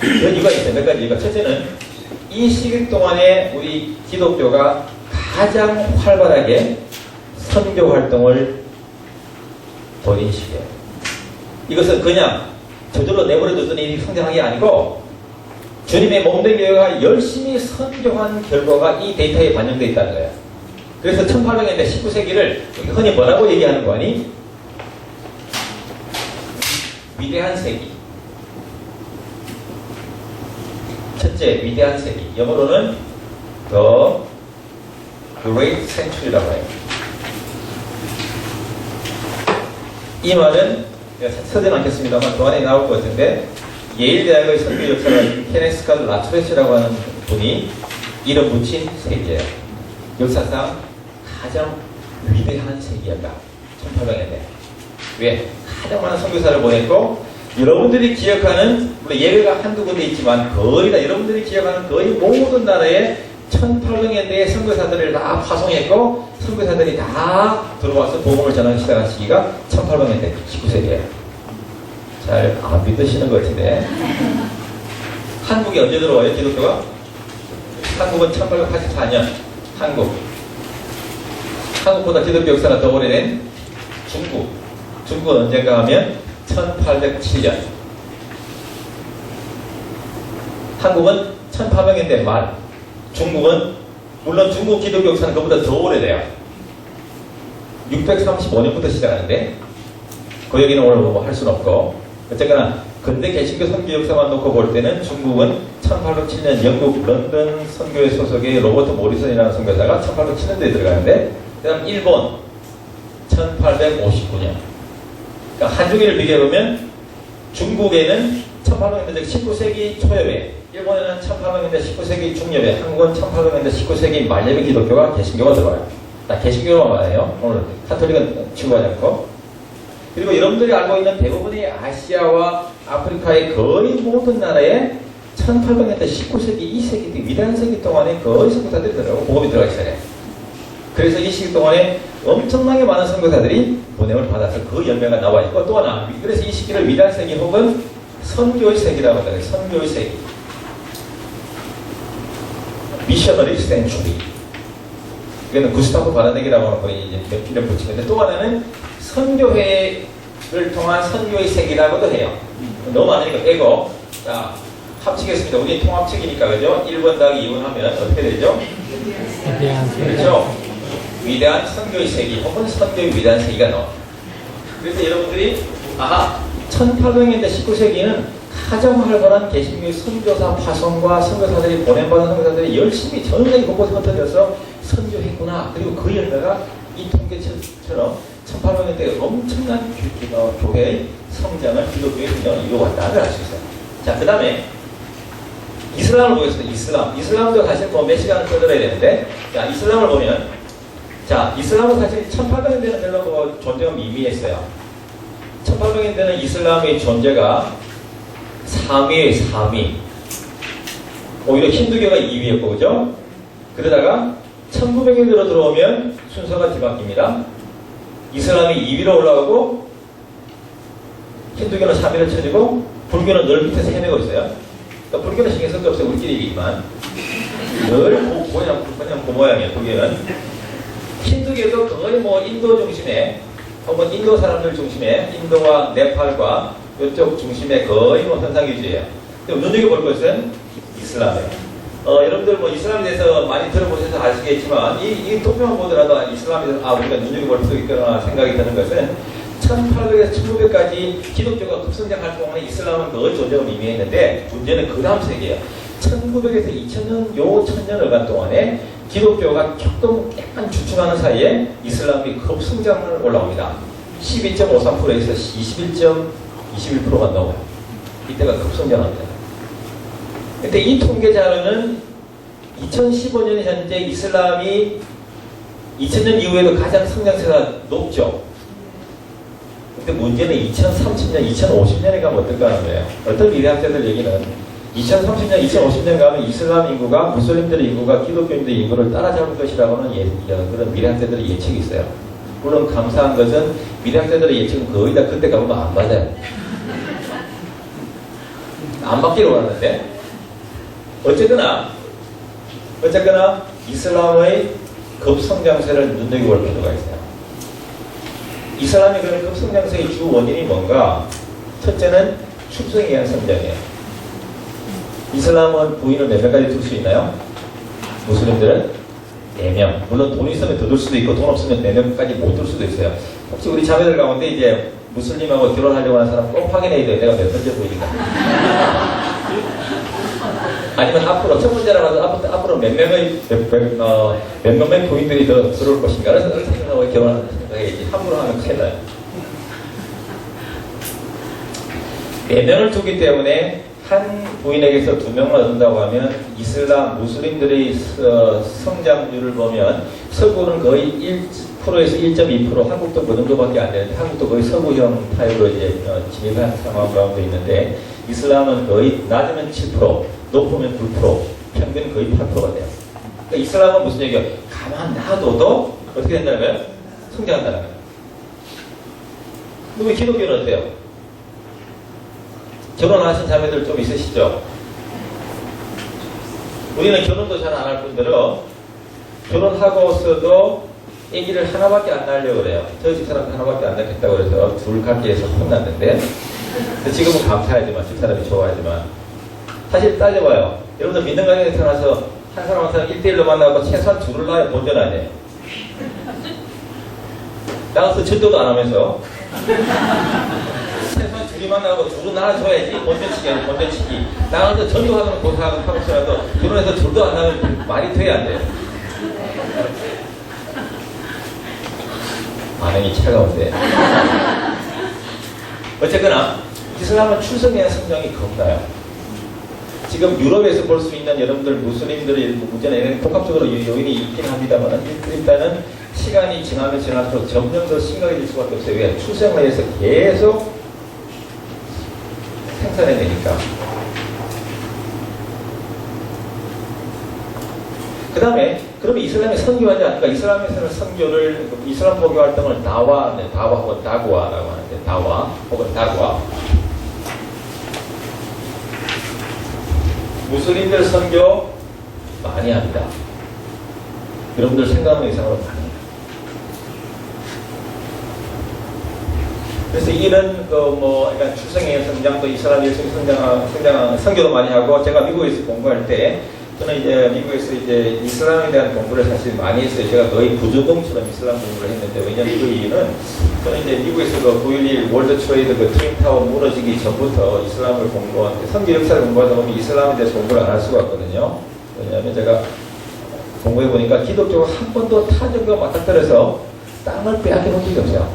그런 이유가 있어요. 몇 가지 이유가. 첫째는 이 시기 동안에 우리 기독교가 가장 활발하게 선교 활동을 벌인 시기예요. 이것은 그냥 저절로 내버려뒀더니 일이 성장한 게 아니고 주님의 몸된 교회가 열심히 선교한 결과가 이 데이터에 반영되어 있다는 거예요. 그래서 1800년대 19세기를 흔히 뭐라고 얘기하는 거 아니? 위대한 세기. 첫째, 위대한 세기. 영어로는 The Great Century라고 해요. 이 말은 제가 쓰진 않겠습니다만 동안에 나올 것 같은데 예일대학의 선교 역사가인 케네스 칼 라투레시라고 하는 분이 이름 붙인 세기예요. 역사상 가장 위대한 세기였다. 1800년대. 왜? 가장 많은 선교사를 보냈고, 여러분들이 기억하는, 물론 예외가 한두 군데 있지만 거의 다 여러분들이 기억하는 거의 모든 나라에 1800년대에 선교사들을 다 파송했고, 선교사들이 다 들어와서 복음을 전하기 시작한 시기가 1800년대 19세기예요. 잘 안 믿으시는 것 같은데. 한국이 언제 들어와요, 기독교가? 한국은 1884년. 한국보다 기독교 역사가 더 오래된 중국. 중국은 언젠가 하면 1807년. 한국은 1800년대 말. 중국은, 물론 중국 기독교 역사는 그보다 더 오래돼요. 635년부터 시작하는데, 그 얘기는 오늘 뭐 할 수는 없고, 어쨌거나, 근대 개신교 선교 역사만 놓고 볼 때는 중국은 1807년 영국 런던 선교회 소속의 로버트 모리슨이라는 선교사가 1807년도에 들어가는데, 그 다음 일본 1859년. 그러니까 한중일을 비교해보면 중국에는 1800년대 19세기 초엽에, 일본에는 1800년대 19세기 중엽에, 한국은 1800년대 19세기 말엽에 기독교가 개신교가 들어와요. 나 개신교만 말해요. 오늘 카톨릭은 추구하지 않고. 그리고 여러분들이 알고 있는 대부분의 아시아와 아프리카의 거의 모든 나라에 1800년대 19세기, 2세기, 위대한 세기 동안에 거의 선교사들이 들어가고 복음이 들어가기 시작해요. 그래서 이 시기 동안에 엄청나게 많은 선교사들이 보냄을 받아서 그 열매가 나와 있고, 또 하나, 그래서 이 시기를 위대한 세기 혹은 선교의 세기라고 하잖아요. 선교의 세기. 미셔너리 센츄리. 이거는 구스타프 바라넥이라고 하는 분이 이제 몇 필름 붙이는데, 또 하나는 선교회를 통한 선교의 세기라고도 해요. 너무 많으니까 빼고, 자, 합치겠습니다. 우리 통합측이니까, 그죠? 1번 더하기 2번 하면 어떻게 되죠? 그렇죠? 위대한 선교의 세기 혹은 선교의 위대한 세기가 나와. 그래서 여러분들이, 아하, 1800년대 19세기는 가장 활발한 개신교의 선교사 파송과 선교사들이 보냄받은 선교사들이 열심히 전 세계 곳곳에 흩어져서 선교했구나. 그리고 그 열매가 이 통계처럼 1800년대 엄청난 교회의 성장을 기독교의 성장을 이루어왔다는 걸 알 수 있어요. 자, 그 다음에 이슬람을 보겠습니다. 이슬람도 사실 뭐 몇 시간을 떠들어야 되는데, 자, 이슬람을 보면, 자, 이슬람은 사실 1800년대는 별로 뭐 존재가 미미했어요. 1800년대는 이슬람의 존재가 3위예요, 3위. 오히려 힌두교가 2위였고, 그죠? 그러다가 1900년대로 들어오면 순서가 뒤바뀝니다. 이슬람이 2위로 올라가고, 힌두교는 3위를 쳐주고, 불교는 늘 밑에서 헤매고 있어요. 그러니까 불교는 신경 쓸 게 없어요. 우리끼리 얘기지만. 늘 그냥 그 모양이에요, 불교는. 힌두교도 거의 뭐 인도 중심에, 혹은 인도 사람들 중심에, 인도와 네팔과 이쪽 중심에 거의 뭐 현상유지예요. 눈여겨볼 것은 이슬람이에요. 여러분들 뭐 이슬람에 대해서 많이 들어보셔서 아시겠지만, 이 도표만 보더라도 이슬람에 대해서 우리가 눈여겨볼 수 있거나 생각이 드는 것은 1800에서 1900까지 기독교가 급성장할 동안에 이슬람은 거의 존재가 미미했는데, 문제는 그 다음 세기예요. 1900에서 2000년, 요 1000년을간 동안에 기독교가 조금 약간 주춤하는 사이에 이슬람이 급성장을 올라옵니다. 12.53%에서 21.21%가 넘어요. 이때가 급성장합니다. 근데 이 통계 자료는 2015년 현재 이슬람이 2000년 이후에도 가장 성장세가 높죠. 근데 문제는 2030년, 2050년에 가면 어떨까 하는 거예요. 어떤 미래학자들 얘기는 2030년, 2050년 가면 이슬람 인구가, 무슬림들의 인구가 기독교인들의 인구를 따라잡을 것이라고는 그런 미래학자들의 예측이 있어요. 물론 감사한 것은 미래학자들의 예측은 거의 다 그때 가보면 안 맞아요. 안 맞기로 하는데, 어쨌거나 이슬람의 급성장세를 눈여겨볼 필요가 있어요. 이슬람의 그런 급성장세의 주 원인이 뭔가? 첫째는 축성에 의한 성장이에요. 이슬람은 부인을 몇 명까지 둘 수 있나요? 무슬림들은 4명. 물론 돈 있으면 더 둘 수도 있고, 돈 없으면 4명까지 못 둘 수도 있어요. 혹시 우리 자매들 가운데 이제 무슬림하고 결혼하려고 하는 사람 꼭 확인해야 돼요. 내가 몇 번째 부인인가. 아니면 앞으로, 첫 번째라고 해서 앞으로 몇 명의 부인들이 더 들어올 것인가. 그래서 그걸 생각하고 결혼하는 생각이지. 함부로 하면 큰일 나요. 4명을 두기 때문에 한 부인에게서 2명을 얻는다고 하면 이슬람, 무슬림들의 성장률을 보면 서구는 거의 10%에서 1.2%, 한국도 그 정도밖에 안 되는데, 한국도 거의 서구형 타입으로 이제 진입한 상황 가운데 있는데, 이슬람은 거의 낮으면 7%, 높으면 9%, 평균 거의 8%가 돼요. 그러니까 이슬람은 무슨 얘기야? 가만 놔둬도 어떻게 된다는 거예요? 성장한다는 거예요. 그러면 기독교는 어때요? 결혼하신 자매들 좀 있으시죠? 우리는 결혼도 잘 안 할 뿐더러 결혼하고서도 아기를 하나밖에 안 낳으려고 그래요. 저희 집사람 하나밖에 안 낳겠다고 그래서 둘 갖기 위해서 혼났는데, 지금은 감사하지만, 집사람이 좋아하지만, 사실 따져봐요. 여러분들 믿는 가정에 태어나서 한 사람 한 사람 1대1로 만나고 최소한 둘을 낳아야 본전 아니에요. 나가서 전도도 안 하면서 최소한 둘이 만나고 둘은 낳아줘야지. 본전치기 아니에요. 본전치기. 나가서 전도하는 고사하는 하고서라도 결혼해서 둘도 안 하면 말이 돼야 안 돼요. 반응이 차가운데. 어쨌거나 이슬람은 출생의 성장이 겁나요. 지금 유럽에서 볼 수 있는 여러분들 무슬림들의 문제는 복합적으로 요인이 있긴 합니다만, 일단은 시간이 지나면 지날수록 점점 더 심각해질 수밖에 없어요. 왜? 출생을 해서 계속 생산해내니까. 그 다음에 그러면 이슬람이 선교하지 않을까? 이슬람에서는 선교를, 이슬람 포교 활동을 다와 혹은 다구아라고 하는데, 다와 혹은 다구아. 무슬림들 선교 많이 합니다. 여러분들 생각하는 이상으로 많이 해요. 그래서 이런 그러니까 출생의 성장도 이슬람 일생 성장 선교도 많이 하고, 제가 미국에서 공부할 때 저는 이제 미국에서 이제 이슬람에 대한 공부를 사실 많이 했어요. 제가 거의 부조공처럼 이슬람 공부를 했는데, 왜냐면 그 이유는 저는 이제 미국에서 그 9.11 월드 트레이드 그 트윈타워 무너지기 전부터 이슬람을 공부한, 선교 역사를 공부하다 보면 이슬람에 대해서 공부를 안 할 수가 없거든요. 왜냐하면 제가 공부해 보니까 기독교가 한 번도 타전과 맞닥뜨려서 땅을 빼앗겨 본 적이 없어요.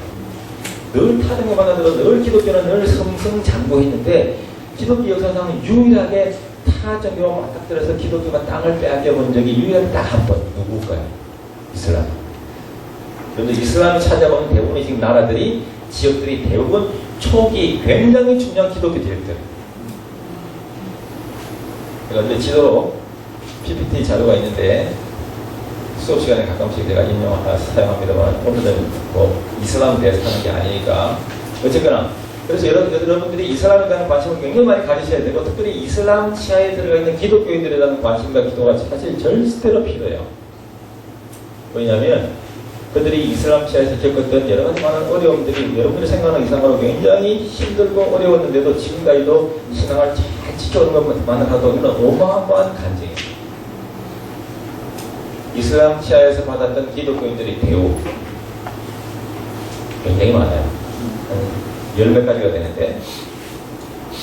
늘 타전과 맞닥뜨려 늘 기독교는 늘 승승장구했는데, 기독교 역사상 유일하게 타전교와 맞닥뜨려서 기독교가 땅을 빼앗겨 본 적이 유일하게 딱 한 번. 누굴까요? 이슬람. 그런데 이슬람이 찾아오는 대부분의 지금 나라들이, 지역들이 대부분 초기 굉장히 중요한 기독교 지역들. 그런데 지도로 PPT 자료가 있는데 수업 시간에 가끔씩 제가 사용합니다만, 오늘은 이슬람에 대해서 하는 게 아니니까. 어쨌거나 그래서 여러분들이 이슬람에 대한 관심을 굉장히 많이 가지셔야 되고, 특별히 이슬람 치하에 들어가 있는 기독교인들에 대한 관심과 기도가 사실 절대로 필요해요. 왜냐하면 그들이 이슬람 치하에서 겪었던 여러 가지 많은 어려움들이 여러분들이 생각하는 이상으로 굉장히 힘들고 어려웠는데도 지금까지도 신앙을 잘 지켜오는 것만 하도 이런 어마어마한 간증이에요. 이슬람 치하에서 받았던 기독교인들의 대우 굉장히 많아요. 열몇 가지가 되는데,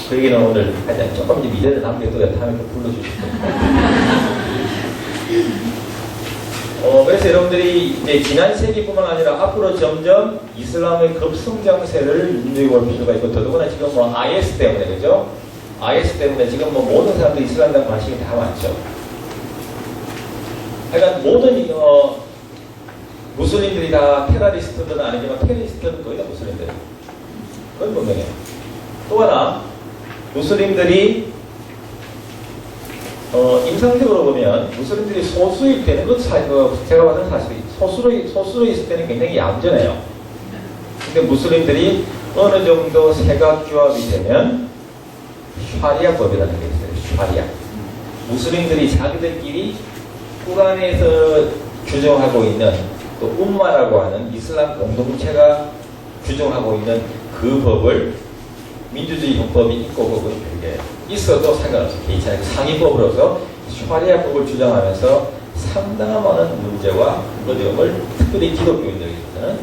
그 얘기는 오늘 하여튼 조금 이제 미래를 남겨둬야 다음에 또 불러주실 거예요. 그래서 여러분들이 이제 지난 세기뿐만 아니라 앞으로 점점 이슬람의 급성장세를 눈여겨 볼 필요가 있고, 더더구나 지금 IS 때문에, 그죠? IS 때문에 지금 모든 사람들이 이슬람에 대한 관심이 다 많죠. 하여간 모든 무슬림들이 다 테러리스트들은 아니지만 테러리스트는 거의 다 무슬림들이에요. 그건 분명해요. 또 하나, 무슬림들이 임상적으로 보면 무슬림들이 소수일 때는, 제가 봐서는 사실이 소수로 있을 때는 굉장히 얌전해요. 근데 무슬림들이 어느 정도 세각규합이 되면 샤리아 법이라는 게 있어요. 샤리아. 무슬림들이 자기들끼리 꾸란에서 규정하고 있는, 또 um마라고 하는 이슬람 공동체가 규정하고 있는 그 법을 민주주의 헌법이 있고 그건 별개 있어도 상관없어요. 개인차례 상위법으로서 샤리아법을 주장하면서 상당한 많은 문제와 어려움을, 특별히 기독교인들에게서는,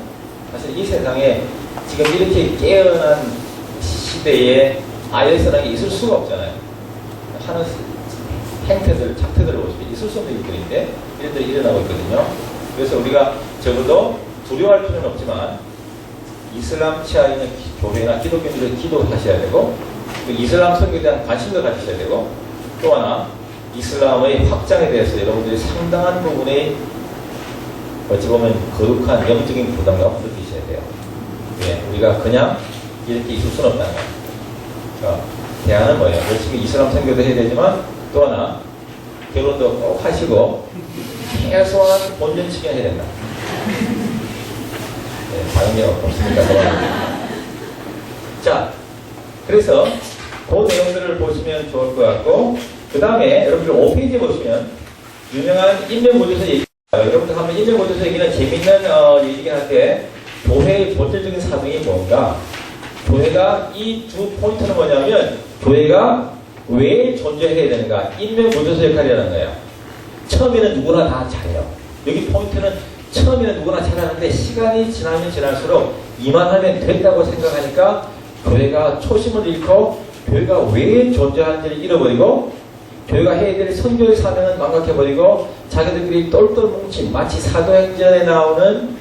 사실 이 세상에 지금 이렇게 깨어난 시대에 IS라는 게 있을 수가 없잖아요. 하는 행태들, 작태들을 보시면 있을 수 없는 일들인데 이들이 일어나고 있거든요. 그래서 우리가 적어도 두려워할 필요는 없지만, 이슬람 치하에 있는 교회나 기독교인들은 기도하셔야 되고, 이슬람 선교에 대한 관심도 가지셔야 되고, 또 하나 이슬람의 확장에 대해서 여러분들이 상당한 부분의 어찌 보면 거룩한 영적인 부담감을 느끼셔야 돼요. 예, 우리가 그냥 이렇게 있을 수는 없다는 거예요. 그러니까 대안은 뭐예요? 열심히 이슬람 선교도 해야 되지만 또 하나 결혼도 꼭 하시고 최소한 본전치기는 해야 된다. 네, 다른 게 없습니까? 자, 그래서 그 내용들을 보시면 좋을 것 같고, 그 다음에 여러분들 5페이지 보시면 유명한 인명구조서 얘기, 여러분들 한번 인명구조서 얘기는 재밌는 얘기긴 한데, 교회의 본질적인 사명이 뭔가? 교회가 이 두 포인트는 뭐냐면, 교회가 왜 존재해야 되는가? 인명구조서 역할이라는 거예요. 처음에는 누구나 다 잘해요. 여기 포인트는 처음에는 누구나 잘하는데 시간이 지나면 지날수록 이만하면 됐다고 생각하니까 교회가 초심을 잃고 교회가 왜 존재하는지를 잃어버리고 교회가 해야 될 선교의 사명은 망각해버리고 자기들끼리 똘똘 뭉친 마치 사도행전에 나오는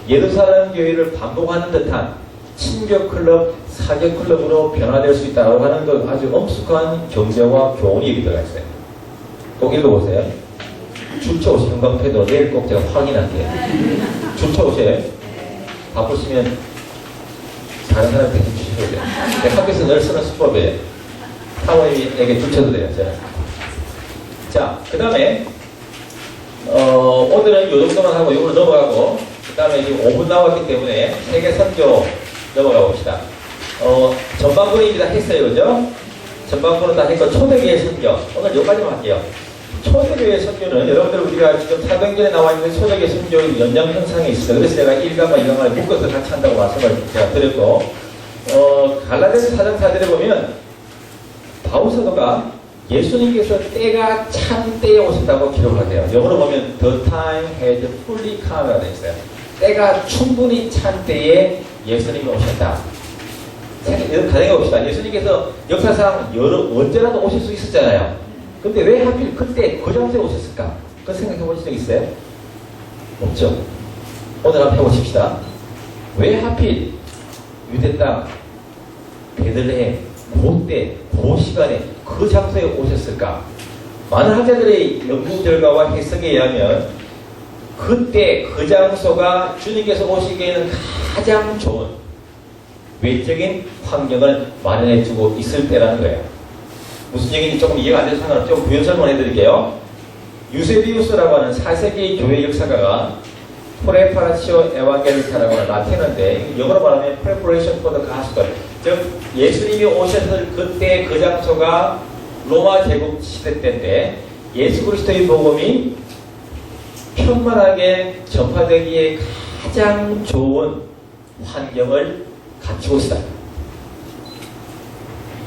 예루살렘 교회를 반복하는 듯한 친교클럽, 사교클럽으로 변화될 수 있다고 하는 그 아주 엄숙한 경제와 교훈이 들어가 있어요. 꼭 읽어보세요. 주초오시 형광패도 내일 꼭 제가 확인할게요. 주초오시에 바쁘시면 다른 사람 대신 주셔도 돼요. 내 학교에서 늘 쓰는 수법이에요. 사모님에게 주쳐도 돼요. 저는. 자, 그 다음에 오늘은 이 정도만 하고 이걸로 넘어가고 그 다음에 이제 5분 남았기 때문에 세계 선교 넘어가 봅시다. 전반부는 이미 다 했어요. 그죠? 전반부는 다 했고 초대교회 선교 오늘 여기까지만 할게요. 초대교회 선교는 여러분들 우리가 지금 사도행전에 나와 있는 초대교회 선교의 연장선상에 있어요. 그래서 제가 1강과 2강을 묶어서 같이 한다고 말씀을 제가 드렸고 갈라디아서 4장 4절에 보면 바울 사도가 예수님께서 때가 참 때에 오셨다고 기록하세요. 영어로 보면 The time had fully come이라고 되어 있어요. 때가 충분히 찬 때에 예수님이 오셨다. 가정해 봅시다. 예수님께서 역사상 언제라도 오실 수 있었잖아요. 근데 왜 하필 그때 그 장소에 오셨을까? 그거 생각해 보신 적 있어요? 없죠? 오늘 한번 해보십시다. 왜 하필 유대 땅 베들레헴 그때 그 시간에 그 장소에 오셨을까? 많은 학자들의 연구 결과와 해석에 의하면 그때 그 장소가 주님께서 오시기에는 가장 좋은 외적인 환경을 마련해주고 있을 때라는 거예요. 무슨 얘기인지 조금 이해가 안 돼서 상관없죠. 좀 부연 설명해 드릴게요. 유세비우스라고 하는 4세기 교회 역사가가 프레파라치오 에반게리카라고 하는 라틴어인데 영어로 말하면 Preparation for the Gospel, 즉 예수님이 오셨을 그때 그 장소가 로마 제국 시대 때인데 예수 그리스도의 복음이 편만하게 전파되기에 가장 좋은 환경을 갖추고 있다.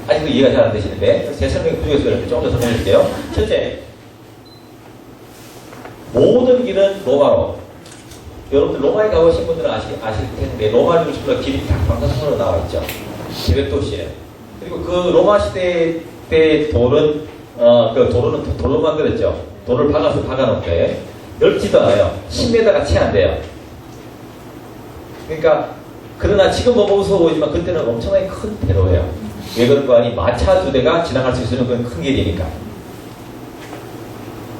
아직도 이해가 잘 안 되시는데 제 설명이 부족해서 조금 더 설명해 드릴게요. 첫째, 모든 길은 로마로. 여러분들 로마에 가보신 분들은 아실 텐데 로마 중심으로 길이 딱 방사선으로 나와 있죠. 계획 도시에. 그리고 그 로마 시대 때 돌은 그 도로는 돌로 만들었죠. 돌을 박아놓은데 넓지도 않아요. 10m가 채 안 돼요. 그러니까 그러나 지금 너무 무서워 보이지만 그때는 엄청나게 큰 대로예요. 왜 그런 거 아니? 마차 2대가 지나갈 수 있는 그런 큰 길이니까.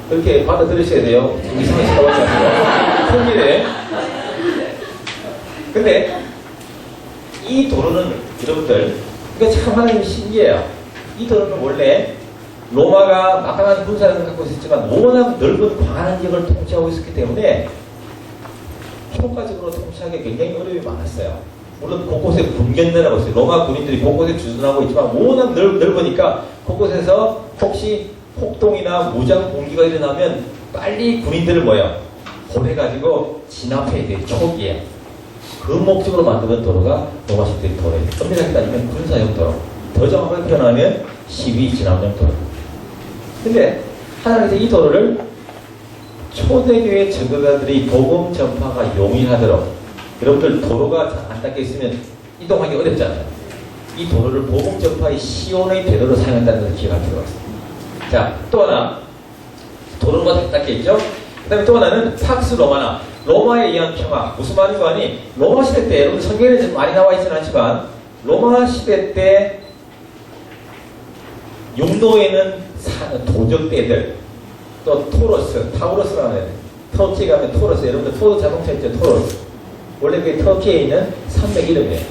그렇게 받아들이셔야 돼요. 이상하게 생각하지 마시고. 큰 길에. 근데 이 도로는 여러분들 이거 참 하나님 신기해요. 이 도로는 원래 로마가 막강한 군사력을 갖고 있었지만 워낙 넓은 광활한 지역을 통치하고 있었기 때문에 효과적으로 통치하기 굉장히 어려움이 많았어요. 물론 곳곳에 군견내라고 있어요. 로마 군인들이 곳곳에 주둔하고 있지만 워낙 넓으니까 곳곳에서 혹시 폭동이나 무장 공기가 일어나면 빨리 군인들을 보내가지고 진압해야 돼요. 초기에. 그 목적으로 만든 도로가 로마 시대 도로예요. 엄밀하게 따지면 군사용 도로. 더 정확하게 표현하면 시위 진압용 도로. 근데 하나님께서 이 도로를 초대교회 증거자들이 복음 전파가 용이하도록, 여러분들 도로가 안 닦여 있으면 이동하기 어렵잖아요. 이 도로를 복음 전파의 시온의 대로로 사용한다는 것을 기억할 필요가 있습니다. 자, 또 하나 도로가 닦여 있죠. 그 다음에 또 하나는 팍스 로마나, 로마에 의한 평화. 무슨 말인지 아니? 로마 시대 때, 여러분 성경에 좀 많이 나와 있지는 않지만 로마 시대 때 육로에는 도적대들, 또 타우러스라는 애들, 터키에 가면 토러스, 여러분들 토르 자동차 있죠, 토러스. 원래 그게 터키에 있는 산맥 이름이에요.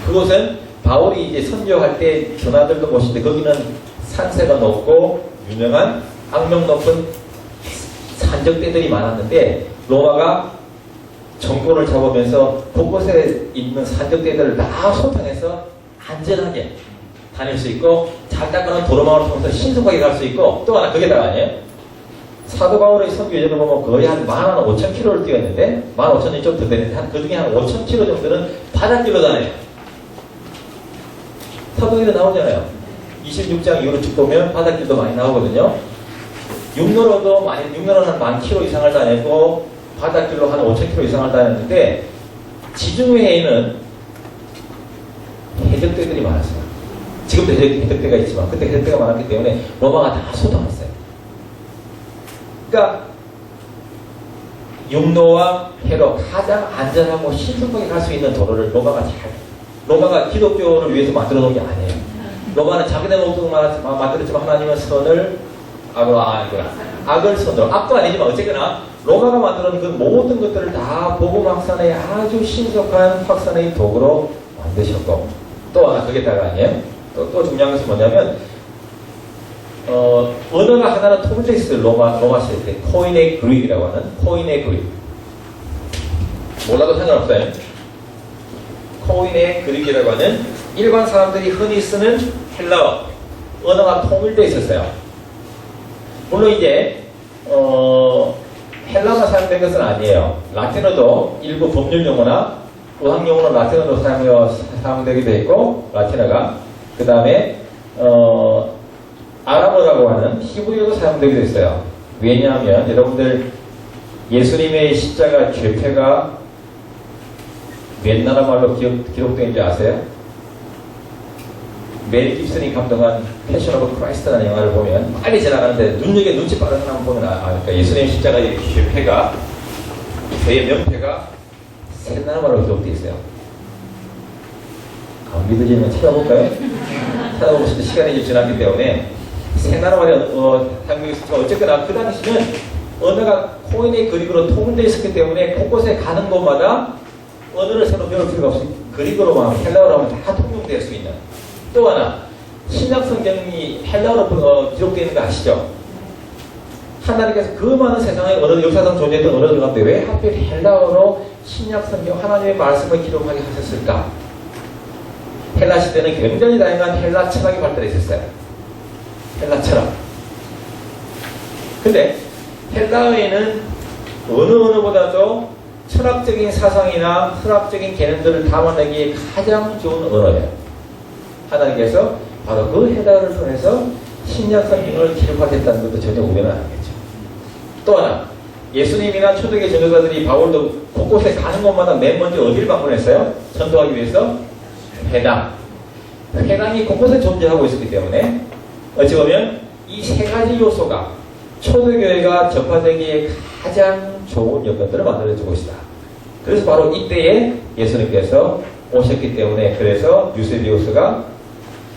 그곳은 바울이 이제 선교할 때 전하들도 모시는데 거기는 산세가 높고 유명한 악명 높은 산적대들이 많았는데 로마가 정권을 잡으면서 곳곳에 있는 산적대들을 다 소탕해서 안전하게 다닐 수 있고 잘 닦아놓은 도로망을 통해서 신속하게 갈 수 있고 또 하나 그게다가 아니에요? 사도 바울의 선교 여정을 보면 거의 한 15,000km를 뛰었는데 15,000이 좀 더 되는데 그 중에 한 5,000km 정도는 바닷길로 다녀요. 사도행전 나오잖아요. 26장 이후로 쭉 보면 바닷길도 많이 나오거든요. 육로로도 육로로는 한 10,000km 이상을 다녔고 바닷길로 한 5,000km 이상을 다녔는데 지중해에는 해적대들이 많았어요. 지금도 해적대가 있지만 그때 해적대가 많았기 때문에 로마가 다 소탕했어요. 그러니까 육로와 해로 가장 안전하고 신속하게 갈 수 있는 도로를 로마가 기독교를 위해서 만들어 놓은 게 아니에요. 로마는 자기네 목적만 만들었지만 하나님은 선을 악을 선으로, 악도 아니지만 어쨌거나 로마가 만들어 놓은 그 모든 것들을 다 복음 확산의 아주 신속한 확산의 도구로 만드셨고 또 하나 그게 다가 아니에요. 또 중요한 것은 뭐냐면 언어가 하나는 통일되어 있어요. 로마 시대 때 코인의 그릭이라고 하는 코인의 그릭. 몰라도 상관없어요. 코인의 그릭이라고 하는 일반 사람들이 흔히 쓰는 헬라어 언어가 통일되어 있었어요. 물론 이제 헬라어가 사용된 것은 아니에요. 라틴어도 일부 법률 용어나 의학 용어는 라틴어로 사용되기도 했고 라틴어가 그 다음에 아랍어라고 하는 히브리어도 사용되기도 했어요. 왜냐하면 여러분들 예수님의 십자가 죄패가 몇 나라 말로 기록되는지 아세요? 멜 깁슨이 감독한 패션 오브 크라이스트라는 영화를 보면 빨리 지나가는데 눈치 빠른 사람 보면 그러니까 예수님의 십자가의 죄패가 죄의 명패가 세 나라 말로 기록되어 있어요. 안 믿으시면 찾아볼까요? 찾아보실 때 시간이 좀 지났기 때문에 세 나라 말에 사용되어 있었지만 어쨌거나 그 당시는 언어가 코인의 그릭으로 통일되어 있었기 때문에 곳곳에 가는 곳마다 언어를 새로 배울 필요가 없이 그릭어로만 헬라어로 하면 다 통용될 수 있는 또 하나 신약 성경이 헬라어로 기록되어 있는 거 아시죠? 하나님께서 그 많은 세상의 언어 역사상 존재했던 언어들 가운데 왜 하필 헬라어로 신약 성경 하나님의 말씀을 기록하게 하셨을까? 헬라 시대는 굉장히 다양한 헬라 철학이 발달했었어요. 헬라 철학. 근데 헬라어에는 어느 언어보다도 철학적인 사상이나 철학적인 개념들을 담아내기에 가장 좋은 언어예요. 하나님께서 바로 그 헬라어를 통해서 신약 성경을 기록하겠다는 것도 전혀 우연은 아니겠죠. 또 하나, 예수님이나 초대교회 전도자들이 바울도 곳곳에 가는 곳마다 맨 먼저 어디를 방문했어요? 전도하기 위해서 회당. 회당이 곳곳에 존재하고 있었기 때문에 어찌 보면 이 세 가지 요소가 초대교회가 전파되기에 가장 좋은 여건들을 만들어주고 있다. 그래서 바로 이때에 예수님께서 오셨기 때문에 그래서 유세비우스가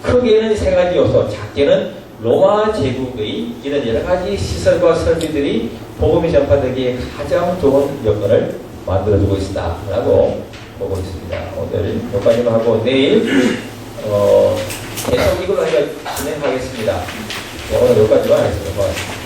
크게는 세 가지 요소, 작게는 로마 제국의 이런 여러 가지 시설과 설비들이 복음이 전파되기에 가장 좋은 여건을 만들어주고 있다라고 보고 있습니다. 오늘 여기까지만 하고 내일 계속 이걸로 진행하겠습니다. 오늘 여기까지만 하겠습니다. 고맙습니다.